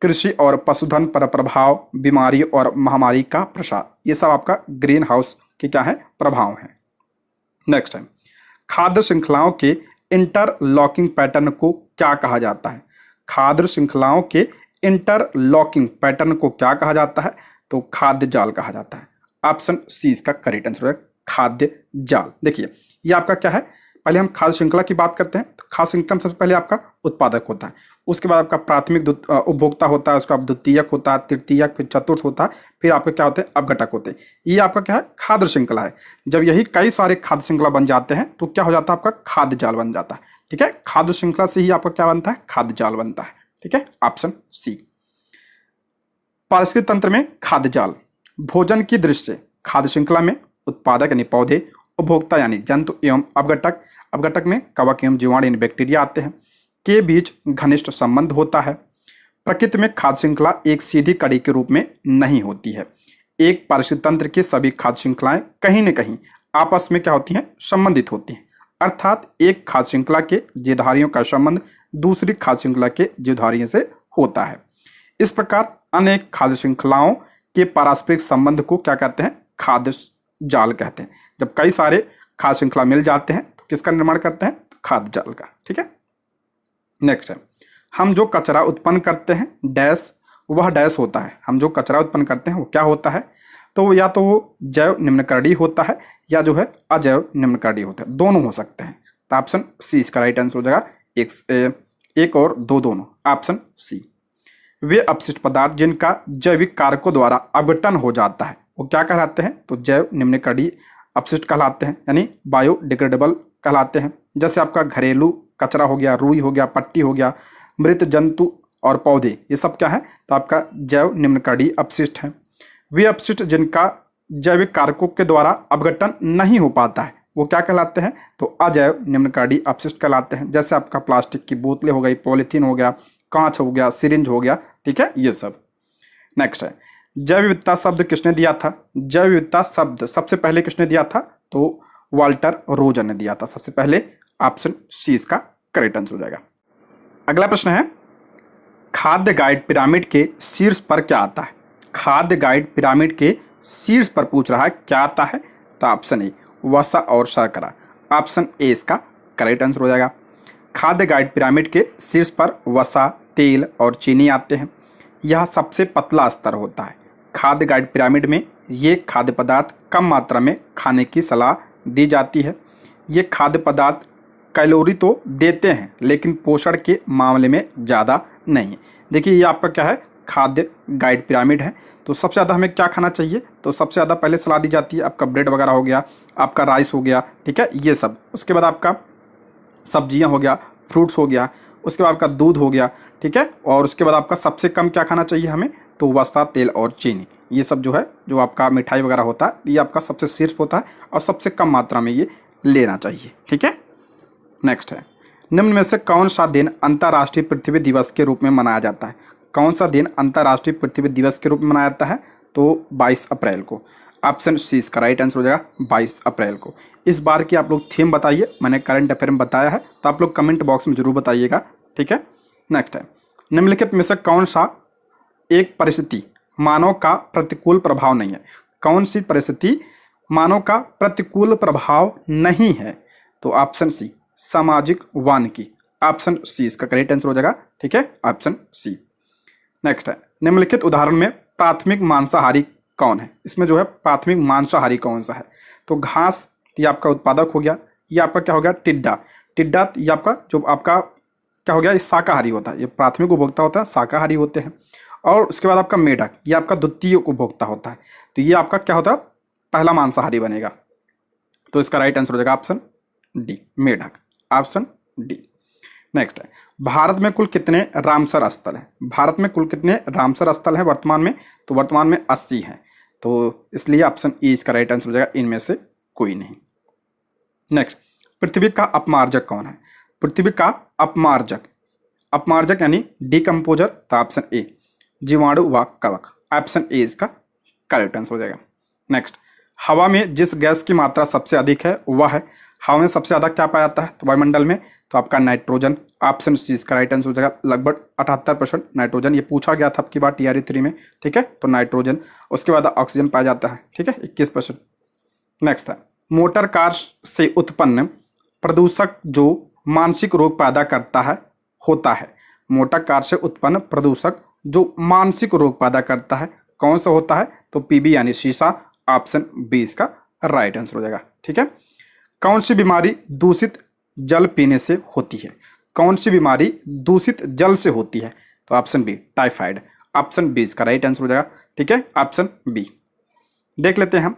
कृषि और पशुधन पर प्रभाव, बीमारी और महामारी का प्रसार, ये सब आपका ग्रीन हाउस के क्या है, प्रभाव हैं। नेक्स्ट है, खाद्य श्रृंखलाओं के इंटरलॉकिंग पैटर्न को क्या कहा जाता है? खाद्य श्रृंखलाओं के इंटरलॉकिंग पैटर्न को क्या कहा जाता है? तो खाद्य जाल कहा जाता है। ऑप्शन सी इसका करेक्ट आंसर है, खाद्य जाल। देखिए ये आपका क्या है, पहले हम खाद्य श्रृंखला की बात करते हैं तो खाद्य श्रृंखला में सबसे पहले आपका उत्पादक होता है, उसके बाद आपका प्राथमिक उपभोक्ता होता है, उसके बाद द्वितीयक होता है, तृतीयक, फिर चतुर्थ होता है, फिर आपके क्या होते हैं, अपघटक होते हैं। ये आपका क्या है, खाद्य श्रृंखला है। जब यही कई सारे खाद्य श्रृंखला बन जाते हैं तो क्या हो जाता है, आपका खाद्य जाल बन जाता है। ठीक है, खाद्य श्रृंखला से ही आपका क्या बनता है, खाद्य जाल बनता है। ठीक है, ऑप्शन सी। पारिस्थितिक तंत्र में खाद्य जाल, भोजन की दृष्टि से खाद्य श्रृंखला में उत्पादक यानी पौधे, उपभोक्ता यानी जंतु एवं अपघटक में कवक एवं जीवाणु यानी बैक्टीरिया आते हैं, के बीच घनिष्ठ संबंध होता है। प्रकृति में खाद्य श्रृंखला एक सीधी कड़ी के रूप में नहीं होती है। एक पारिस्थितिक तंत्र की सभी खाद्य श्रृंखलाएं कहीं न कहीं आपस में क्या होती हैं, संबंधित होती हैं। अर्थात एक खाद्य श्रृंखला के जीवधारियों का संबंध दूसरी खाद्य श्रृंखला के जीवधारियों से होता है। इस प्रकार अनेक खाद्य श्रृंखलाओं के पारस्परिक संबंध को क्या कहते हैं, खाद्य जाल कहते हैं। जब कई सारे खाद्य श्रृंखला मिल जाते हैं तो किसका निर्माण करते हैं, खाद्य जाल का। ठीक है, नेक्स्ट है, हम जो कचरा उत्पन्न करते हैं डैश, वह डैश होता है। हम जो कचरा उत्पन्न करते हैं वो क्या होता है, तो या तो वो जैव निम्नकरणीय होता है या जो है अजैव निम्नकरणीय होता है, दोनों हो सकते हैं। तो ऑप्शन सी इसका राइट आंसर हो जाएगा, एक और दो दोनों, ऑप्शन सी। वे अपशिष्ट पदार्थ जिनका जैविक कारकों द्वारा अपघटन हो जाता है वो क्या कहलाते हैं, तो जैव निम्नकरणीय अपशिष्ट कहलाते हैं, यानी बायोडिग्रेडेबल कहलाते हैं। जैसे आपका घरेलू कचरा हो गया, रुई हो गया, पट्टी हो गया, मृत जंतु और पौधे, ये सब क्या है, तो आपका जैव निम्नकरणीय अपशिष्ट है। वे अपशिष्ट जिनका जैविक कारकों के द्वारा अपघटन नहीं हो पाता है वो क्या कहलाते हैं, तो अजैव निम्नकरणीय अपशिष्ट कहलाते हैं। जैसे आपका प्लास्टिक की बोतलें हो गई, पॉलीथीन हो गया, कांच हो गया, सिरिंज हो गया। ठीक है, ये सब। नेक्स्ट है, जैव विविधता शब्द किसने दिया था? जैव विविधता शब्द सबसे पहले किसने दिया था, तो वाल्टर रोजर ने दिया था सबसे पहले। ऑप्शन सी इसका करेक्ट आंसर हो जाएगा। अगला प्रश्न है, खाद्य गाइड पिरामिड के शीर्ष पर क्या आता है? खाद्य गाइड पिरामिड के शीर्ष पर पूछ रहा है, क्या आता है? तो ऑप्शन ए वसा और शर्करा, ऑप्शन ए इसका करेक्ट आंसर हो जाएगा। खाद्य गाइड पिरामिड के शीर्ष पर वसा, तेल और चीनी आते हैं। यह सबसे पतला स्तर होता है। खाद्य गाइड पिरामिड में ये खाद्य पदार्थ कम मात्रा में खाने की सलाह दी जाती है। ये खाद्य पदार्थ कैलोरी तो देते हैं लेकिन पोषण के मामले में ज़्यादा नहीं। देखिए ये आपका क्या है, खाद्य गाइड पिरामिड है। तो सबसे ज़्यादा हमें क्या खाना चाहिए, तो सबसे ज़्यादा पहले सलाह दी जाती है आपका ब्रेड वगैरह हो गया, आपका राइस हो गया, ठीक है, ये सब। उसके बाद आपका सब्जियां हो गया, फ्रूट्स हो गया, उसके बाद आपका दूध हो गया, ठीक है, और उसके बाद आपका सबसे कम क्या खाना चाहिए हमें, तो वसा, तेल और चीनी, ये सब जो है, जो आपका मिठाई वगैरह होता है, ये आपका सबसे शीर्ष होता है और सबसे कम मात्रा में ये लेना चाहिए। ठीक है, नेक्स्ट है, निम्न में से कौन सा दिन अंतर्राष्ट्रीय पृथ्वी दिवस के रूप में मनाया जाता है? कौन सा दिन अंतर्राष्ट्रीय पृथ्वी दिवस के रूप में मनाया जाता है? तो 22 अप्रैल को। ऑप्शन सी इसका राइट आंसर हो जाएगा, 22 अप्रैल को। इस बार की आप लोग थीम बताइए, मैंने करंट अफेयर में बताया है, तो आप लोग कमेंट बॉक्स में जरूर बताइएगा। ठीक है, नेक्स्ट है, निम्नलिखित में से कौन सा एक परिस्थिति मानव का प्रतिकूल प्रभाव नहीं है? कौन सी परिस्थिति मानव का प्रतिकूल प्रभाव नहीं है? तो ऑप्शन सी सामाजिक वानिकी, ऑप्शन सी इसका करेक्ट आंसर हो जाएगा। ठीक है, ऑप्शन सी। नेक्स्ट है, निम्नलिखित उदाहरण में प्राथमिक मांसाहारी कौन है? इसमें जो है प्राथमिक मांसाहारी कौन सा है? तो घास, ये आपका उत्पादक हो गया, ये आपका क्या हो गया, टिड्डा, ये आपका जो आपका क्या हो गया, ये शाकाहारी होता है, ये प्राथमिक उपभोक्ता होता है, शाकाहारी होते हैं। और उसके बाद आपका मेढक, ये आपका द्वितीय उपभोक्ता होता है, तो ये आपका क्या होता है, पहला मांसाहारी बनेगा। तो इसका राइट आंसर हो जाएगा ऑप्शन डी, मेढक, ऑप्शन डी। नेक्स्ट है, भारत में कुल कितने रामसर स्थल हैं? भारत में कुल कितने रामसर स्थल हैं वर्तमान में? तो वर्तमान में 80 हैं, तो इसलिए ऑप्शन ई इसका राइट आंसर हो जाएगा, इनमें से कोई नहीं। नेक्स्ट, पृथ्वी का अपमार्जक कौन है? पृथ्वी का अपमार्जक, अपमार्जक यानी डिकम्पोजर, तो ऑप्शन ए जीवाणु व कवक, ऑप्शन ए इसका करेक्ट आंसर हो जाएगा। नेक्स्ट, हवा में जिस गैस की मात्रा सबसे अधिक है वह है, हवा में सबसे ज़्यादा क्या पाया जाता है? तो वायुमंडल में, तो आपका नाइट्रोजन, ऑप्शन सी इसका राइट आंसर हो जाएगा। लगभग 78% नाइट्रोजन, ये पूछा गया था आपकी बार टीआरई 3 में, ठीक है, तो नाइट्रोजन, उसके बाद ऑक्सीजन पाया जाता है, ठीक है, 21%। नेक्स्ट है, मोटर कार से उत्पन्न प्रदूषक जो मानसिक रोग पैदा करता है होता है। मोटर कार से उत्पन्न प्रदूषक जो मानसिक रोग पैदा करता है कौन सा होता है? तो पीबी यानी शीशा, ऑप्शन बी इसका राइट आंसर हो जाएगा, ठीक है। कौन सी बीमारी दूषित जल पीने से होती है? कौन सी बीमारी दूषित जल से होती है? तो option B typhoid, option B इसका राइट आंसर हो जाएगा, ठीक है, ऑप्शन बी। देख लेते हैं हम,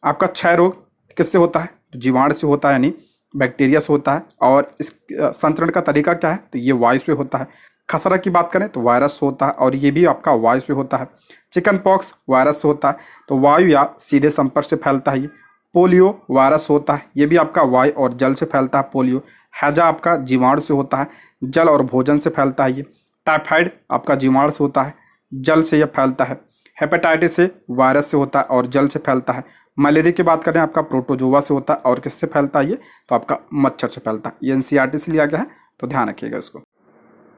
आपका क्षय रोग किससे होता है? तो जीवाणु से होता है, यानी बैक्टीरिया से होता है। और इस संचरण का तरीका क्या है? तो ये वायु से होता है। खसरा की बात करें तो वायरस से होता है, और ये भी आपका वायु से होता है। चिकन पॉक्स वायरस से होता है, तो वायु या सीधे संपर्क से फैलता है ये। पोलियो वायरस होता है, ये भी आपका वायु और जल से फैलता है पोलियो। हैजा आपका जीवाणु से होता है, जल और भोजन से फैलता है ये। टाइफाइड आपका जीवाणु से होता है, जल से यह फैलता है। हेपेटाइटिस से वायरस से होता है और जल से फैलता है। मलेरिया की बात करें आपका प्रोटोजोआ से होता है, और किससे फैलता है ये? तो आपका मच्छर से फैलता है। ये एनसीईआरटी से लिया गया है, तो ध्यान रखिएगा इसको।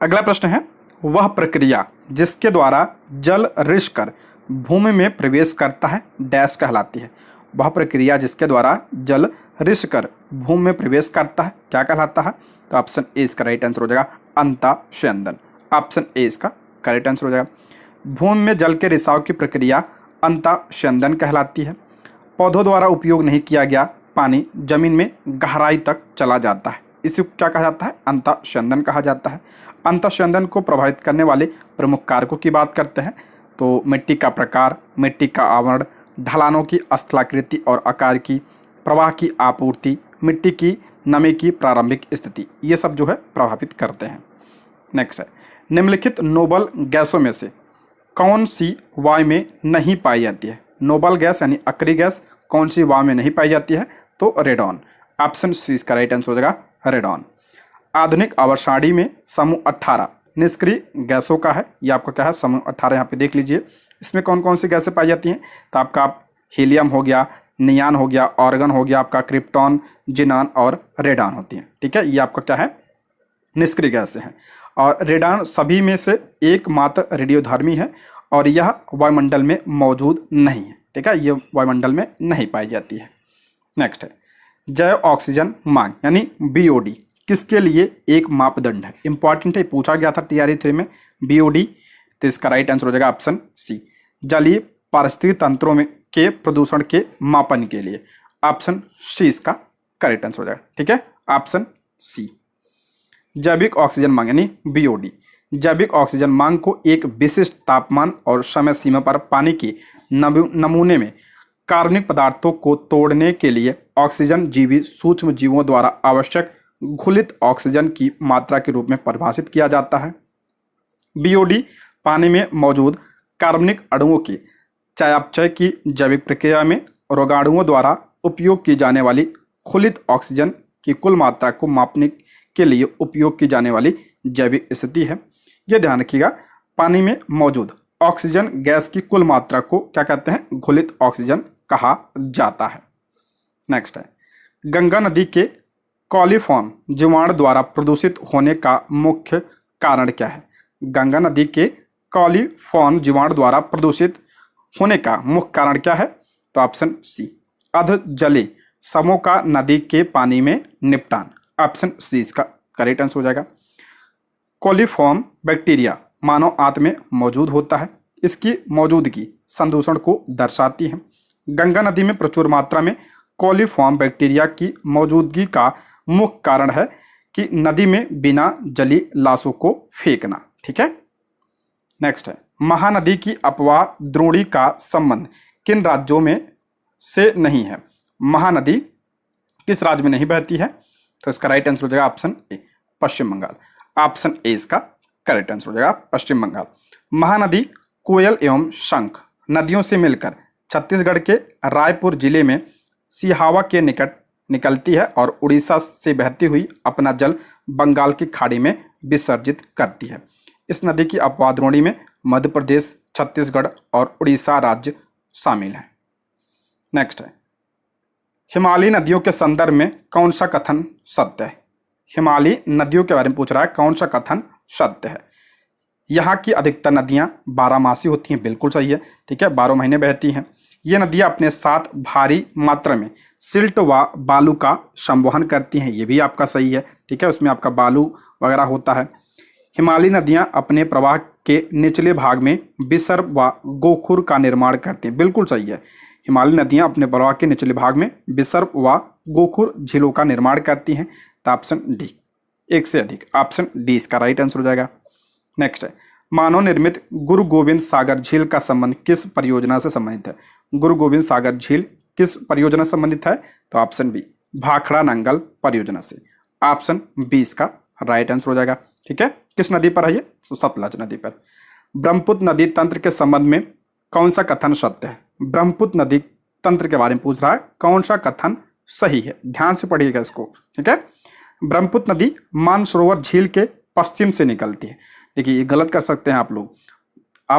अगला प्रश्न है, वह प्रक्रिया जिसके द्वारा जल रिस कर भूमि में प्रवेश करता है डैश कहलाती है। वह प्रक्रिया जिसके द्वारा जल रिस कर भूमि में प्रवेश करता है क्या कहलाता है? तो ऑप्शन ए इसका राइट आंसर हो जाएगा अंतःस्यंदन, ऑप्शन ए इसका करेक्ट आंसर हो जाएगा। भूमि में जल के रिसाव की प्रक्रिया अंतःस्यंदन कहलाती है। पौधों द्वारा उपयोग नहीं किया गया पानी जमीन में गहराई तक चला जाता है, इसे क्या कहा जाता है? अंतःस्यंदन कहा जाता है। अंतःस्यंदन को प्रभावित करने वाले प्रमुख कारकों की बात करते हैं, तो मिट्टी का प्रकार, मिट्टी का आवरण, ढलानों की स्थलाकृति और आकार की, प्रवाह की आपूर्ति, मिट्टी की नमी की प्रारंभिक स्थिति, ये सब जो है प्रभावित करते हैं। नेक्स्ट है, निम्नलिखित नोबल गैसों में से कौन सी वायु में नहीं पाई जाती है? नोबल गैस यानी अक्रिय गैस कौन सी वायु में नहीं पाई जाती है? तो रेडॉन, ऑप्शन सी इसका राइट आंसर हो जाएगा रेडॉन। आधुनिक आवर्त में समूह 18 निष्क्रिय गैसों का है, ये आपका क्या है? समूह 18 यहाँ पे देख लीजिए। इसमें कौन कौन सी गैसें पाई जाती हैं? तो आपका हीलियम हो गया, नियान हो गया, ऑर्गन हो गया, आपका क्रिप्टॉन, जिनान और रेडॉन होती हैं, ठीक है। ये आपका क्या है? निष्क्रिय गैसें हैं। और रेडॉन सभी में से एकमात्र रेडियोधर्मी है, और यह वायुमंडल में मौजूद नहीं है, ठीक है, ये वायुमंडल में नहीं पाई जाती है। नेक्स्ट है, जैव ऑक्सीजन मांग यानी बीओडी किसके लिए एक मापदंड है? इंपॉर्टेंट है, पूछा गया था टीआरई 3 में बीओडी, तो इसका राइट आंसर हो जाएगा ऑप्शन सी, जलीय पारिस्थितिक तंत्रों में के प्रदूषण के मापन के लिए, ऑप्शन सी इसका करेक्ट आंसर हो जाएगा, ठीक है, ऑप्शन सी। जैविक ऑक्सीजन मांग यानी बीओडी, जैविक ऑक्सीजन मांग को एक विशिष्ट तापमान और समय सीमा पर पानी के नमूने में कार्बनिक पदार्थों को तोड़ने के लिए ऑक्सीजन जीवी सूक्ष्म जीवों द्वारा आवश्यक घुलित ऑक्सीजन की मात्रा के रूप में परिभाषित किया जाता है। बीओडी पानी में मौजूद कार्बनिक अणुओं के चयापचय की जैविक प्रक्रिया में रोगाणुओं द्वारा उपयोग की जाने वाली घुलित ऑक्सीजन की कुल मात्रा को मापने के लिए उपयोग की जाने वाली जैविक स्थिति है। यह ध्यान रखिएगा, पानी में मौजूद ऑक्सीजन गैस की कुल मात्रा को क्या कहते हैं? घुलित ऑक्सीजन कहा जाता है। नेक्स्ट है, गंगा नदी के कॉलीफॉर्म जीवाणु द्वारा प्रदूषित होने का मुख्य कारण क्या है? गंगा नदी के कॉलीफॉर्म जीवाणु द्वारा प्रदूषित होने का मुख्य कारण क्या है? तो ऑप्शन सी, अधजलीय समूह का नदी के पानी में निपटान, ऑप्शन सी इसका करेक्ट आंसर हो जाएगा। कोलिफॉर्म बैक्टीरिया मानव आंत में मौजूद होता है, इसकी मौजूदगी संदूषण को दर्शाती है। गंगा नदी में प्रचुर मात्रा में कोलिफॉर्म बैक्टीरिया की मौजूदगी का मुख्य कारण है कि नदी में बिना जली लाशों को फेंकना, ठीक है। नेक्स्ट है, महानदी की अपवाह द्रोणी का संबंध किन राज्यों में से नहीं है? महानदी किस राज्य में नहीं बहती है? तो इसका राइट आंसर हो जाएगा option A, Paschim Bangal, option A इसका करेक्ट आंसर हो जाएगा पश्चिम बंगाल। महानदी कोयल एवं शंख नदियों से मिलकर छत्तीसगढ़ के रायपुर जिले में सिहावा के निकट निकलती है और उड़ीसा से बहती हुई अपना जल बंगाल की खाड़ी में विसर्जित करती है। इस नदी की अपवाद में मध्य प्रदेश, छत्तीसगढ़ और उड़ीसा राज्य शामिल हैं। नेक्स्ट है, हिमालयी नदियों के संदर्भ में कौन सा कथन सत्य है? हिमालयी नदियों के बारे में पूछ रहा है, कौन सा कथन सत्य है? यहाँ की अधिकतर नदियाँ बारहमासी होती हैं, बिल्कुल सही है। ठीक है, 12 महीने बहती हैं। ये नदियाँ अपने साथ भारी मात्रा में सिल्ट व बालू का संवहन करती हैं, ये भी आपका सही है। ठीक है, उसमें आपका बालू वगैरह होता है। हिमालयी नदियाँ अपने प्रवाह के निचले भाग में विसर्प व गोखुर का निर्माण करती हैं, बिल्कुल सही है। हिमालयी नदियाँ अपने प्रवाह के निचले भाग में विसर्प व गोखुर झीलों का निर्माण करती हैं। तो ऑप्शन डी, एक से अधिक, ऑप्शन डी इसका राइट आंसर हो जाएगा। नेक्स्ट है, मानव निर्मित गुरु गोविंद सागर झील का संबंध किस परियोजना से संबंधित है? गुरु गोविंद सागर झील किस परियोजना से संबंधित है? तो ऑप्शन बी, भाखड़ा नंगल परियोजना से। ऑप्शन बी इसका राइट आंसर हो जाएगा। ठीक है, किस नदी पर है ये? तो सतलज नदी पर। ब्रह्मपुत्र नदी तंत्र के संबंध में कौन सा कथन सत्य है? ब्रह्मपुत्र नदी तंत्र के बारे में पूछ रहा है, कौन सा कथन सही है? ध्यान से पढ़िएगा इसको। ठीक है, ब्रह्मपुत्र नदी मानसरोवर झील के पश्चिम से निकलती है। देखिए, ये गलत कर सकते हैं आप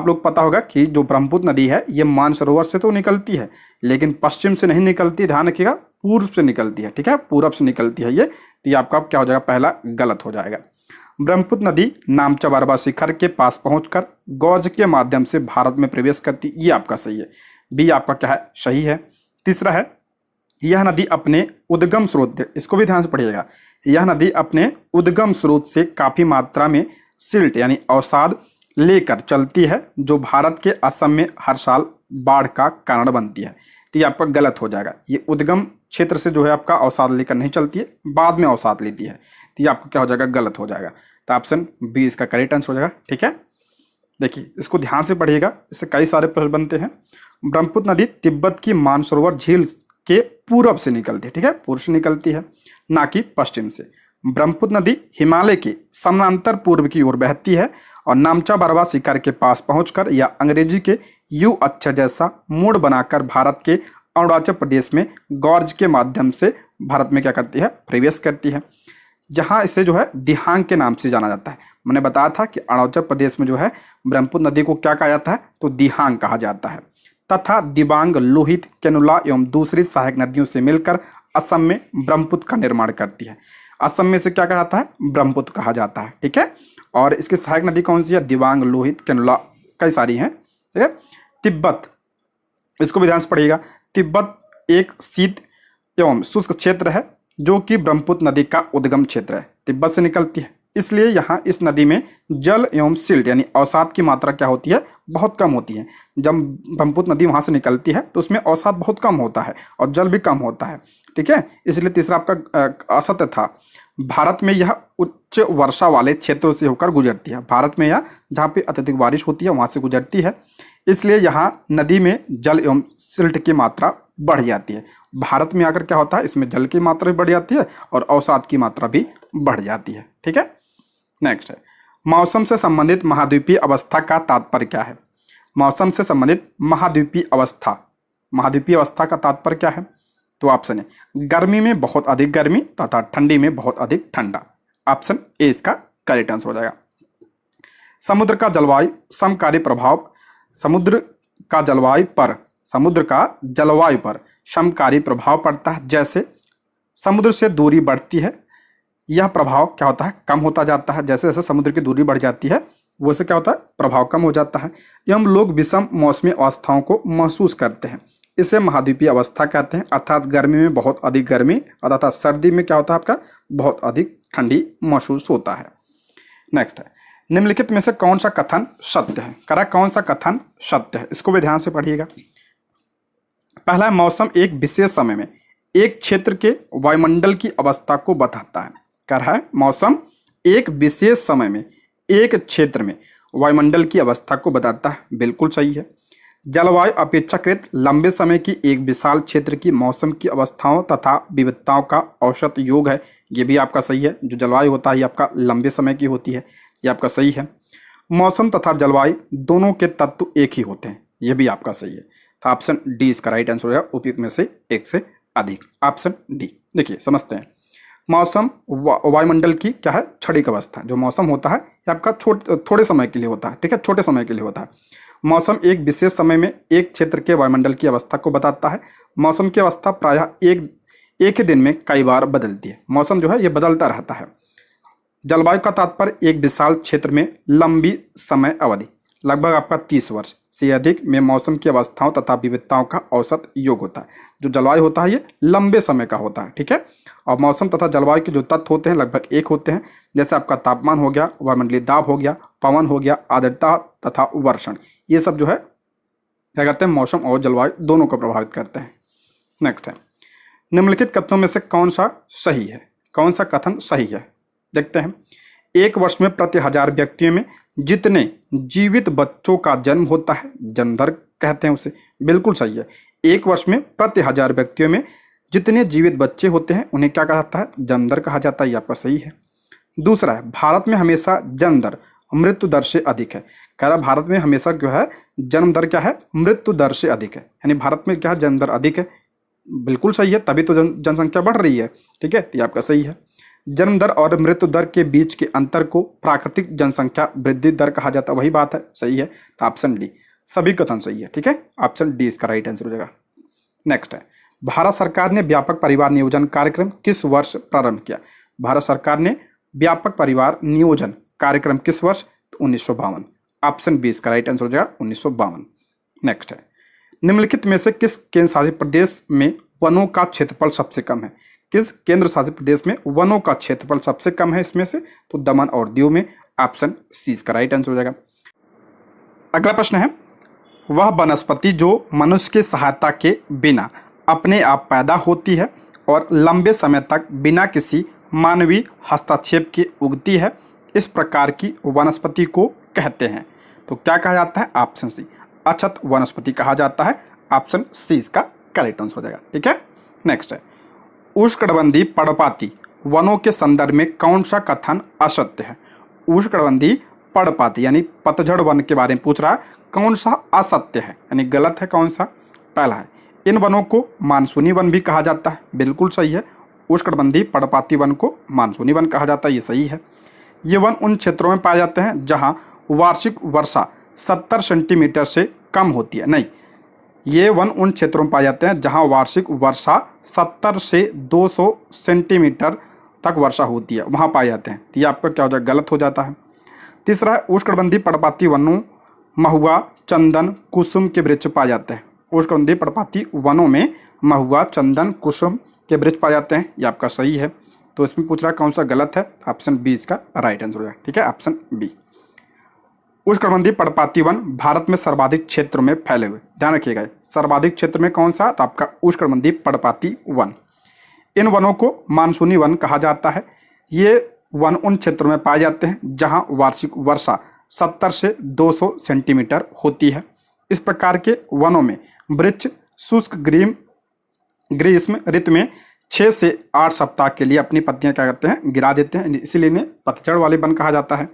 लोग पता होगा कि जो ब्रह्मपुत्र नदी है ये मानसरोवर से तो निकलती है, लेकिन पश्चिम से नहीं निकलती, ध्यान रखिएगा, पूर्व से निकलती है। ठीक है, पूरब से निकलती है ये। तो ये आपका क्या हो जाएगा? पहला गलत हो जाएगा। ब्रह्मपुत्र नदी नामचा बरवा शिखर के पास पहुंचकर गौज के माध्यम से भारत में प्रवेश करती, ये आपका सही है। बी आपका क्या है? सही है। तीसरा है, यह नदी अपने उद्गम स्रोत, इसको भी ध्यान से पढ़िएगा, यह नदी अपने उद्गम स्रोत से काफी मात्रा में सिल्ट यानी अवसाद लेकर चलती है, जो भारत के असम में हर साल बाढ़ का कारण बनती है। तो ये आपका गलत हो जाएगा। ये उद्गम क्षेत्र से जो है आपका अवसाद लेकर नहीं चलती है, बाद में अवसाद लेती है। तो ये आपका क्या हो जाएगा? गलत हो जाएगा। तो ऑप्शन बी इसका करेक्ट आंसर हो जाएगा। ठीक है, देखिए इसको ध्यान से पढ़िएगा, इससे कई सारे प्रश्न बनते हैं। ब्रह्मपुत्र नदी तिब्बत की मानसरोवर झील के पूरब से निकलती है। ठीक है, पूर्व से निकलती है, ना कि पश्चिम से। ब्रह्मपुत्र नदी हिमालय के समानांतर पूर्व की ओर बहती है और नामचा बरवा शिखर के पास पहुंचकर या अंग्रेजी के यू अक्षर जैसा मोड़ बनाकर भारत के अरुणाचल प्रदेश में गौर्ज के माध्यम से भारत में क्या करती है? प्रवेश करती है। जहां इसे जो है दिहांग के नाम से जाना जाता है। मैंने बताया था कि अरुणाचल प्रदेश में जो है ब्रह्मपुत्र नदी को क्या कहा जाता है? तो दिहांग कहा जाता है। तथा दिबांग, लोहित, केनुला एवं दूसरी सहायक नदियों से मिलकर असम में ब्रह्मपुत्र का निर्माण करती है। असम में से क्या कहा जाता है? ब्रह्मपुत्र कहा जाता है। ठीक है, और इसकी सहायक नदी कौन सी है? दिबांग, लोहित, केनुला, कई सारी हैं। ठीक है, तिब्बत, इसको भी ध्यान से पढ़िएगा। तिब्बत एक शीत एवं शुष्क क्षेत्र है जो कि ब्रह्मपुत्र नदी का उद्गम क्षेत्र है, तिब्बत से निकलती है। इसलिए यहाँ इस नदी में जल एवं सिल्ट यानी अवसाद की मात्रा क्या होती है? बहुत कम होती है। जब ब्रह्मपुत्र नदी वहाँ से निकलती है तो उसमें अवसाद बहुत कम होता है और जल भी कम होता है। ठीक है, इसलिए तीसरा आपका असत्य था। भारत में यह उच्च वर्षा वाले क्षेत्रों से होकर गुजरती है। भारत में यह जहाँ पे अत्यधिक बारिश होती है वहाँ से गुजरती है, इसलिए यहाँ नदी में जल एवं सिल्ट की मात्रा बढ़ जाती है। भारत में आकर क्या होता है? इसमें जल की मात्रा भी बढ़ जाती है और अवसाद की मात्रा भी बढ़ जाती है। ठीक है, नेक्स्ट है, मौसम से संबंधित महाद्वीपीय अवस्था का तात्पर्य क्या है? मौसम से संबंधित महाद्वीपीय अवस्था का तात्पर्य क्या है? तो ऑप्शन है, गर्मी में बहुत अधिक गर्मी तथा ठंडी में बहुत अधिक ठंडा। ऑप्शन ए इसका करेक्ट आंसर हो जाएगा। समुद्र का जलवायु समकारी प्रभाव, समुद्र का जलवायु पर समकारी प्रभाव पड़ता है। जैसे समुद्र से दूरी बढ़ती है, यह प्रभाव क्या होता है? कम होता जाता है। जैसे जैसे समुद्र की दूरी बढ़ जाती है वैसे क्या होता है? प्रभाव कम हो जाता है। एवं लोग विषम मौसमी अवस्थाओं को महसूस करते हैं, इसे महाद्वीपीय अवस्था कहते हैं। अर्थात गर्मी में बहुत अधिक गर्मी तथा सर्दी में क्या होता है? आपका बहुत अधिक ठंडी महसूस होता है। नेक्स्ट है, निम्नलिखित में से कौन सा कथन सत्य है? करेक्ट, कौन सा कथन सत्य है? इसको भी ध्यान से पढ़िएगा। पहला, मौसम एक विशेष समय में एक क्षेत्र के वायुमंडल की अवस्था को बताता है। कर है, मौसम एक विशेष समय में एक क्षेत्र में वायुमंडल की अवस्था को बताता है, बिल्कुल सही है। जलवायु अपेक्षाकृत लंबे समय की एक विशाल क्षेत्र की मौसम की अवस्थाओं तथा विविधताओं का औसत योग है, ये भी आपका सही है। जो जलवायु होता है ये आपका लंबे समय की होती है, ये आपका सही है। मौसम तथा जलवायु दोनों के तत्व एक ही होते हैं, ये भी आपका सही है। तो ऑप्शन डी इसका राइट आंसर होगा उपयुक्त में से एक से अधिक, ऑप्शन डी। देखिए समझते हैं। मौसम वायुमंडल की क्या है, क्षणिक अवस्था। जो मौसम होता है ये आपका थोड़े समय के लिए होता है, ठीक है, छोटे समय के लिए होता है। मौसम एक विशेष समय में एक क्षेत्र के वायुमंडल की अवस्था को बताता है। मौसम की अवस्था प्रायः एक ही दिन में कई बार बदलती है। मौसम जो है ये बदलता रहता है। जलवायु का तात्पर्य एक विशाल क्षेत्र में लंबी समय अवधि, लगभग आपका 30 वर्ष से अधिक में मौसम की अवस्थाओं तथा विविधताओं का औसत योग होता है। जो जलवायु होता है ये लंबे समय का होता है, ठीक है। और मौसम तथा जलवायु के जो तत्व होते हैं लगभग एक होते हैं, जैसे आपका तापमान हो गया, वायुमंडलीय दाब हो गया, पवन हो गया, आर्द्रता तथा वर्षण। ये सब जो है क्या करते हैं, मौसम और जलवायु दोनों को प्रभावित करते हैं। नेक्स्ट है, निम्नलिखित कथनों में से कौन सा सही है, कौन सा कथन सही है, देखते हैं। एक वर्ष में प्रति 1000 व्यक्तियों में जितने जीवित बच्चों का जन्म होता है, जन्म दर कहते हैं उसे, बिल्कुल सही है। एक वर्ष में प्रति 1000 व्यक्तियों में जितने जीवित बच्चे होते हैं उन्हें क्या कहा जाता है, जन्म दर कहा जाता है। ये आपका सही है। दूसरा है, भारत में हमेशा जन्म दर मृत्यु दर से अधिक है। कह रहा भारत में हमेशा जो है जन्म दर क्या है, मृत्यु दर से अधिक है, यानी भारत में क्या है, जन्म दर अधिक है। बिल्कुल सही है, तभी तो जनसंख्या बढ़ रही है, ठीक है, तो ये आपका सही है। जन्म दर और मृत्यु दर के बीच के अंतर को प्राकृतिक जनसंख्या वृद्धि दर कहा जाता है, वही बात है, सही है। तो ऑप्शन डी, सभी कथन सही है, ठीक है, ऑप्शन डी इसका राइट आंसर हो जाएगा। नेक्स्ट है, भारत सरकार ने व्यापक परिवार नियोजन कार्यक्रम किस वर्ष प्रारंभ किया। भारत सरकार ने व्यापक परिवार नियोजन कार्यक्रम किस वर्ष, तो 1952, ऑप्शन बी इसका राइट आंसर हो जाएगा 1952। नेक्स्ट है, निम्नलिखित में से किस केंद्र शासित प्रदेश में वनों का क्षेत्रफल सबसे कम है। किस केंद्र शासित प्रदेश में वनों का क्षेत्रफल सबसे कम है इसमें से, तो दमन और दीव में, ऑप्शन सी इसका राइट आंसर हो जाएगा। अगला प्रश्न है, वह वनस्पति जो मनुष्य की सहायता के बिना अपने आप पैदा होती है और लंबे समय तक बिना किसी मानवीय हस्तक्षेप के उगती है, इस प्रकार की वनस्पति को कहते हैं, तो क्या कहा जाता है, ऑप्शन सी, अक्षत वनस्पति कहा जाता है, ऑप्शन सी इसका करेक्ट आंसर हो जाएगा, ठीक है। नेक्स्ट है, उष्णकटिबंधीय पर्णपाती वनों के संदर्भ में कौन सा कथन असत्य है। उष्णकटिबंधीय पर्णपाती यानी पतझड़ वन के बारे में पूछ रहा है, कौन सा असत्य है, यानी गलत है, कौन सा। पहला है, इन वनों को मानसूनी वन भी कहा जाता है, बिल्कुल सही है। उष्णकटिबंधीय पर्णपाती वन को मानसूनी वन कहा जाता है, ये सही है। ये वन उन क्षेत्रों में पाए जाते हैं जहाँ वार्षिक वर्षा 70 सेंटीमीटर से कम होती है। नहीं, ये वन उन क्षेत्रों में पाए जाते हैं जहां वार्षिक वर्षा 70 से 200 सेंटीमीटर तक वर्षा होती है, वहां पाए जाते हैं, तो ये आपका क्या हो जाएगा, गलत हो जाता है। तीसरा है, उष्णकटिबंधीय पर्णपाती वनों महुआ, चंदन, कुसुम के वृक्ष पाए जाते हैं। उष्णकटिबंधीय पर्णपाती वनों में महुआ, चंदन, कुसुम के वृक्ष पाए जाते हैं, ये आपका सही है। तो इसमें पूछ रहा है कौन सा गलत है, ऑप्शन बी इसका राइट आंसर हो जाएगा, ठीक है, ऑप्शन बी। उष्णकटिबंधीय पर्णपाती वन भारत में सर्वाधिक क्षेत्र में फैले हुए, ध्यान रखिएगा, सर्वाधिक क्षेत्र में कौन सा, तो आपका उष्णकटिबंधीय पर्णपाती वन। इन वनों को मानसूनी वन कहा जाता है। ये वन उन क्षेत्रों में पाए जाते हैं जहां वार्षिक वर्षा 70 से 200 सेंटीमीटर होती है। इस प्रकार के वनों में वृक्ष शुष्क ग्रीष्म ऋतु में 6 से 8 सप्ताह के लिए अपनी पत्तियां क्या करते हैं, गिरा देते हैं, इसीलिए इन्हें पतझड़ वाले वन कहा जाता है।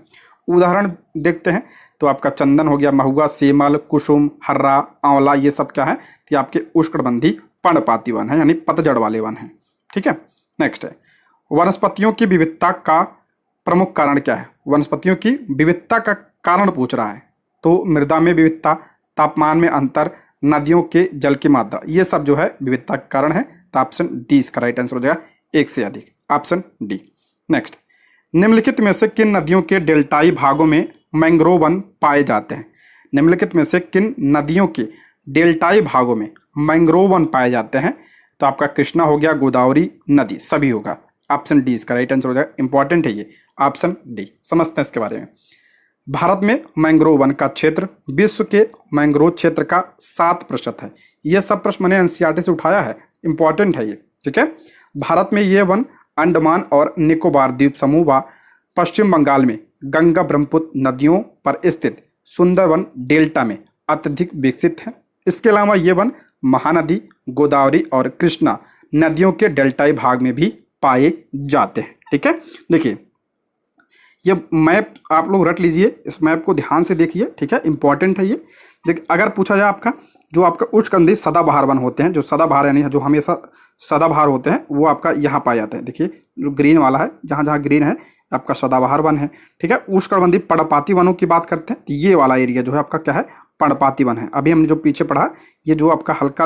उदाहरण देखते हैं तो आपका चंदन हो गया, महुआ, सेमल, कुसुम, हर्रा, आंवला, ये सब क्या है, तो आपके उष्णकटिबंधीय पर्णपाती वन है, यानी पतझड़ वाले वन हैं, ठीक है। नेक्स्ट है, वनस्पतियों की विविधता का प्रमुख कारण क्या है। वनस्पतियों की विविधता का कारण पूछ रहा है, तो मृदा में विविधता, तापमान में अंतर, नदियों के जल की मात्रा, ये सब जो है विविधता का कारण है, तो ऑप्शन डी इसका राइट आंसर हो जाएगा, एक से अधिक, ऑप्शन डी। नेक्स्ट, निम्नलिखित में से किन नदियों के डेल्टाई भागों में मैंग्रोव वन पाए जाते हैं। निम्नलिखित में से किन नदियों के डेल्टाई भागों में मैंग्रोव वन पाए जाते हैं, तो आपका कृष्णा हो गया, गोदावरी नदी, सभी होगा, ऑप्शन डी इसका राइट आंसर हो जाएगा, इंपॉर्टेंट है ये, ऑप्शन डी। समझते हैं इसके बारे में। भारत में मैंग्रोव वन का क्षेत्र विश्व के मैंग्रोव क्षेत्र का 7% है। यह सब प्रश्न मैंने एनसीईआरटी से उठाया है, इंपॉर्टेंट है ये, ठीक है। भारत में ये वन अंडमान और निकोबार द्वीप समूह व पश्चिम बंगाल में गंगा ब्रह्मपुत्र नदियों पर स्थित सुंदरवन डेल्टा में अत्यधिक विकसित है। इसके अलावा ये वन महानदी, गोदावरी और कृष्णा नदियों के डेल्टाई भाग में भी पाए जाते हैं, ठीक है। देखिए, ये मैप आप लोग रट लीजिए, इस मैप को ध्यान से देखिए, ठीक है, इंपॉर्टेंट है ये। देखिए अगर पूछा जाए आपका जो आपका उष्णकटिबंधीय सदाबहार वन होते हैं, जो सदाबहार यानी जो हमेशा सदाबहार होते हैं, वो आपका यहाँ पाए जाते हैं। देखिए जो ग्रीन वाला है, जहाँ जहाँ ग्रीन है आपका सदाबहार वन है, ठीक है। उष्णकटिबंधीय पर्णपाती वनों की बात करते हैं तो ये वाला एरिया जो है आपका क्या है, पर्णपाती वन है। अभी हमने जो पीछे पढ़ा, ये जो आपका हल्का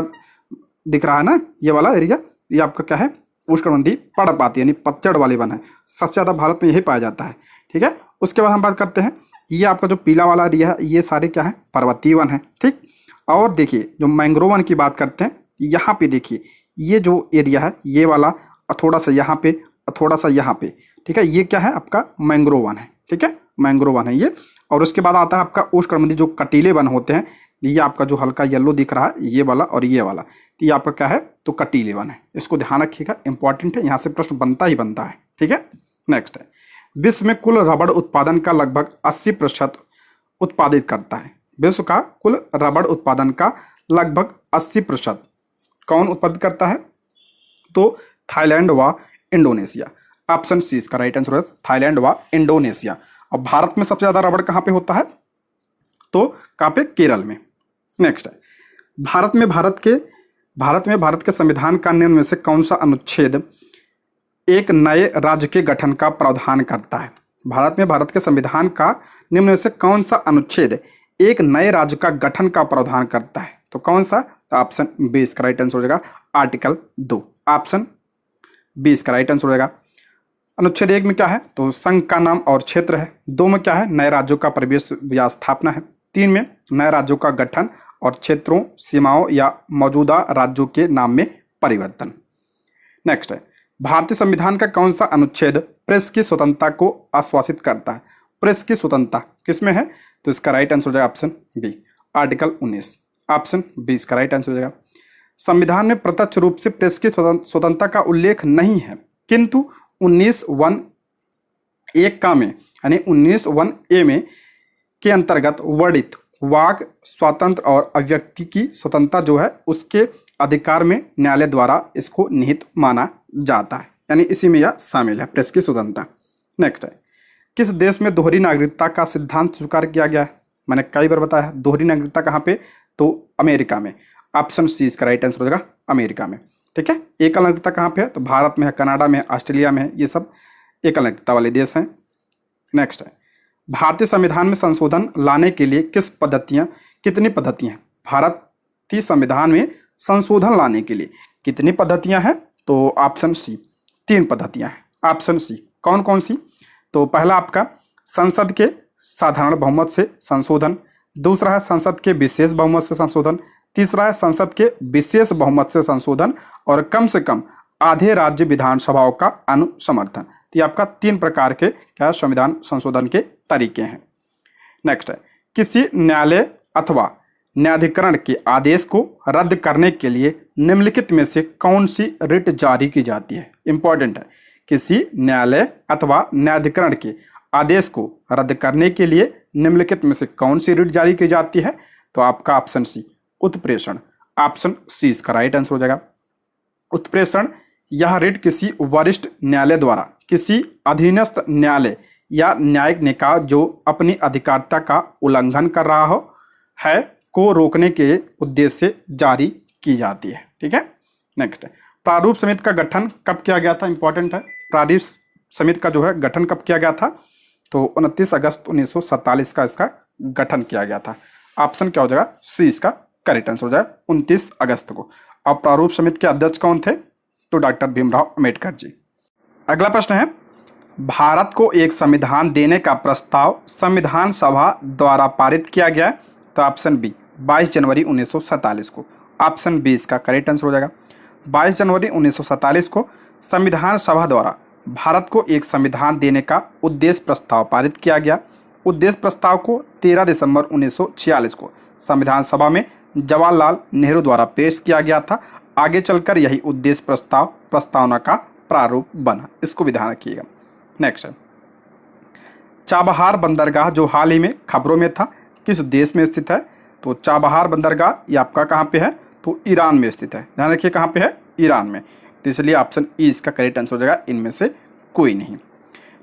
दिख रहा है ना, ये वाला एरिया, ये आपका क्या है, उष्णकटिबंधीय पर्णपाती यानी पतझड़ वाले वन है। सबसे ज़्यादा भारत में यही पाया जाता है, ठीक है। उसके बाद हम बात करते हैं, ये आपका जो पीला वाला एरिया है, ये सारे क्या है, पर्वतीय वन है, ठीक। और देखिए जो मैंग्रोव वन की बात करते हैं, यहाँ पे देखिए ये जो एरिया है, ये वाला और थोड़ा सा यहाँ पे और थोड़ा सा यहाँ पे, ठीक है, ये क्या है आपका मैंग्रोव वन है, ठीक है, मैंग्रोव वन है ये। और उसके बाद आता है आपका उष्णकटिबंधीय जो कटीले वन होते हैं, ये आपका जो हल्का येलो दिख रहा है, ये वाला और ये वाला, तो ये आपका क्या है, तो कटीले वन है। इसको ध्यान रखिएगा, इंपॉर्टेंट है, यहाँ से प्रश्न बनता ही बनता है, ठीक है। नेक्स्ट है, विश्व में कुल रबड़ उत्पादन का लगभग 80% उत्पादित करता है। विश्व का कुल रबड़ उत्पादन का लगभग 80% कौन उत्पादित करता है, तो थाईलैंड व इंडोनेशिया। ऑप्शन सी इसका राइट आंसर है, थाईलैंड व इंडोनेशिया। और भारत में सबसे ज्यादा रबड़ कहाँ पे होता है, तो कहाँ पे, केरल में। नेक्स्ट है, भारत में भारत के संविधान का निम्न में से कौन सा अनुच्छेद एक नए राज्य के गठन का प्रावधान करता है। भारत के संविधान का निम्न में से कौन सा अनुच्छेद एक नए राज्य का गठन का प्रावधान करता है, तो कौन सा, तो ऑप्शन बी इसका राइट आंसर हो जाएगा, आर्टिकल 2। ऑप्शन बी इसका राइट आंसर हो जाएगा। अनुच्छेद 1 में क्या है, तो संघ का नाम और क्षेत्र है। 2 में क्या है, नए राज्यों का प्रवेश या स्थापना है। 3 में नए राज्यों का गठन और क्षेत्रों, सीमाओं या मौजूदा राज्यों के नाम में परिवर्तन। नेक्स्ट है, भारतीय संविधान का कौन सा अनुच्छेद प्रेस की स्वतंत्रता को आश्वासित करता है। प्रेस की स्वतंत्रता किसमें है, तो इसका राइट आंसर हो जाएगा option B, article 19। Option B इसका राइट आंसर हो जाएगा। संविधान में प्रत्यक्ष रूप से प्रेस की स्वतंत्रता का उल्लेख नहीं है, किंतु 19(1) का में यानी 19(1) में के अंतर्गत वर्णित वाक स्वातंत्र और अभिव्यक्ति की स्वतंत्रता जो है, उसके अधिकार में न्यायालय द्वारा इसको निहित माना जाता है, यानी इसी में यह शामिल है, प्रेस की स्वतंत्रता। नेक्स्ट है, किस देश में दोहरी नागरिकता का सिद्धांत स्वीकार किया गया है। मैंने कई बार बताया है, दोहरी नागरिकता कहाँ पे, तो अमेरिका में। ऑप्शन सी इसका राइट आंसर हो जाएगा, अमेरिका में, ठीक है। एकल नागरिकता कहाँ पे है, तो भारत में है, कनाडा में है, ऑस्ट्रेलिया में है, ये सब एकल नागरिकता वाले देश हैं। नेक्स्ट है, भारतीय संविधान में संशोधन लाने के लिए कितनी पद्धतियां हैं। भारतीय संविधान में संशोधन लाने के लिए कितनी पद्धतियां हैं, तो ऑप्शन सी 3 पद्धतियां हैं। ऑप्शन सी कौन कौन सी, तो पहला आपका संसद के साधारण बहुमत से संशोधन, दूसरा है संसद के विशेष बहुमत से संशोधन, तीसरा है संसद के विशेष बहुमत से संशोधन, और कम से कम आधे राज्य विधानसभाओं का अनुसमर्थन। तो ये आपका 3 प्रकार के क्या संविधान संशोधन के तरीके हैं। नेक्स्ट है, किसी न्यायालय अथवा न्यायाधिकरण के आदेश को रद्द करने के लिए निम्नलिखित में से कौन सी रिट जारी की जाती है। इंपॉर्टेंट है, किसी न्यायालय अथवा न्यायाधिकरण के आदेश को रद्द करने के लिए निम्नलिखित में से कौन सी रिट जारी की जाती है, तो आपका ऑप्शन सी उत्प्रेषण। ऑप्शन सी इसका राइट आंसर हो जाएगा, उत्प्रेषण। यह रिट किसी वरिष्ठ न्यायालय द्वारा किसी अधीनस्थ न्यायालय या न्यायिक निकाय जो अपनी अधिकारिता का उल्लंघन कर रहा हो है को रोकने के उद्देश्य से जारी की जाती है, ठीक है। नेक्स्ट है, प्रारूप समिति का गठन कब किया गया था। इंपॉर्टेंट है, प्रारूप समिति का जो है गठन कब किया गया था, तो 29 अगस्त 1947 का इसका गठन किया गया था। ऑप्शन क्या हो जाएगा, सी इसका करेक्ट आंसर हो जाएगा, 29 अगस्त को। और प्रारूप समिति के अध्यक्ष कौन थे, तो डॉक्टर भीमराव अम्बेडकर जी। अगला प्रश्न है, भारत को एक संविधान देने का प्रस्ताव संविधान सभा द्वारा पारित किया गया, तो ऑप्शन बी 22 जनवरी 1947 को। ऑप्शन बी इसका करेक्ट आंसर हो जाएगा, 22 जनवरी 1947 को संविधान सभा द्वारा भारत को एक संविधान देने का उद्देश्य प्रस्ताव पारित किया गया। उद्देश्य प्रस्ताव को 13 दिसंबर 1946 को संविधान सभा में जवाहरलाल नेहरू द्वारा पेश किया गया था। आगे चलकर यही उद्देश्य प्रस्तावना का प्रारूप बना, इसको भी ध्यान रखिएगा। नेक्स्ट है, चाबहार बंदरगाह जो हाल ही में खबरों में था, किस देश में स्थित है, तो चाबहार बंदरगाह ये आपका कहाँ पे है, तो ईरान में स्थित है। ध्यान रखिए कहाँ पे है, ईरान में। तो इसलिए ऑप्शन ई इसका करेक्ट आंसर हो जाएगा, इनमें से कोई नहीं।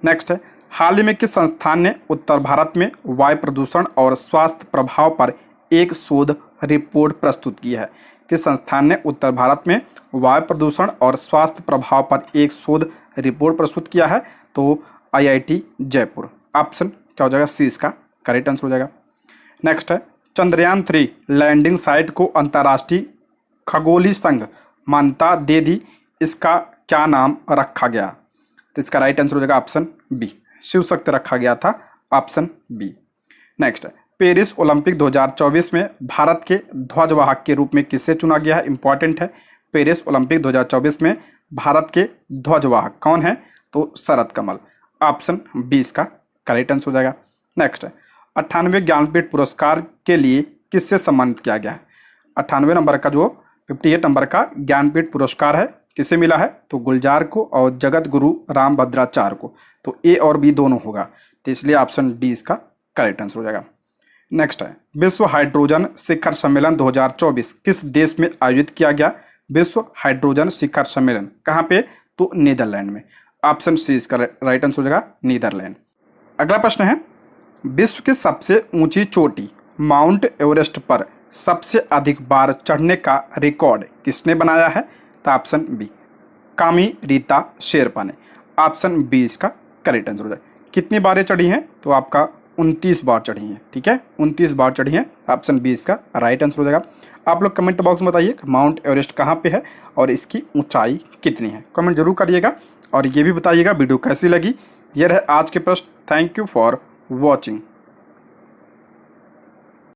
नेक्स्ट है, हाल ही में किस संस्थान ने उत्तर भारत में वायु प्रदूषण और स्वास्थ्य प्रभाव पर एक शोध रिपोर्ट प्रस्तुत की है? किस संस्थान ने उत्तर भारत में वायु प्रदूषण और स्वास्थ्य प्रभाव पर एक शोध रिपोर्ट प्रस्तुत किया है? तो IIT जयपुर। ऑप्शन क्या हो जाएगा? सी इसका करेक्ट आंसर हो जाएगा। नेक्स्ट है, चंद्रयान 3 लैंडिंग साइट को अंतर्राष्ट्रीय खगोलीय संघ मान्यता दे दी, इसका क्या नाम रखा गया? तो इसका राइट आंसर हो जाएगा ऑप्शन बी, शिव शक्ति रखा गया था, ऑप्शन बी। नेक्स्ट है, पेरिस ओलंपिक 2024 में भारत के ध्वजवाहक के रूप में किसे चुना गया है? इंपॉर्टेंट है, पेरिस ओलंपिक 2024 में भारत के ध्वजवाहक कौन है? तो शरद कमल, ऑप्शन बी इसका करेक्ट आंसर हो जाएगा। नेक्स्ट है, 98वें ज्ञानपीठ पुरस्कार के लिए किससे सम्मानित किया गया है? 98 नंबर का जो 58 नंबर का ज्ञानपीठ पुरस्कार है किसे मिला है? तो गुलजार को और जगत गुरु रामभद्राचार्य को। तो ए और बी दोनों होगा, तो इसलिए ऑप्शन डी इसका करेक्ट आंसर हो जाएगा। नेक्स्ट है, विश्व हाइड्रोजन शिखर सम्मेलन 2024 किस देश में आयोजित किया गया? विश्व हाइड्रोजन शिखर सम्मेलन कहाँ पे? तो नीदरलैंड में, ऑप्शन सी इसका राइट आंसर हो जाएगा, नीदरलैंड। अगला प्रश्न है, विश्व की सबसे ऊंची चोटी माउंट एवरेस्ट पर सबसे अधिक बार चढ़ने का रिकॉर्ड किसने बनाया है? तो ऑप्शन बी, कामी रीता शेरपा ने, ऑप्शन बी इसका करेक्ट आंसर हो जाएगा। कितनी बारें चढ़ी हैं? तो आपका 29 बार चढ़ी हैं, ठीक है, 29 बार चढ़ी हैं, ऑप्शन बी इसका राइट आंसर हो जाएगा। आप लोग कमेंट बॉक्स में बताइए माउंट एवरेस्ट कहाँ पे है और इसकी ऊंचाई कितनी है, कमेंट जरूर करिएगा और ये भी बताइएगा वीडियो कैसी लगी। ये रहे आज के प्रश्न। Thank you for watching.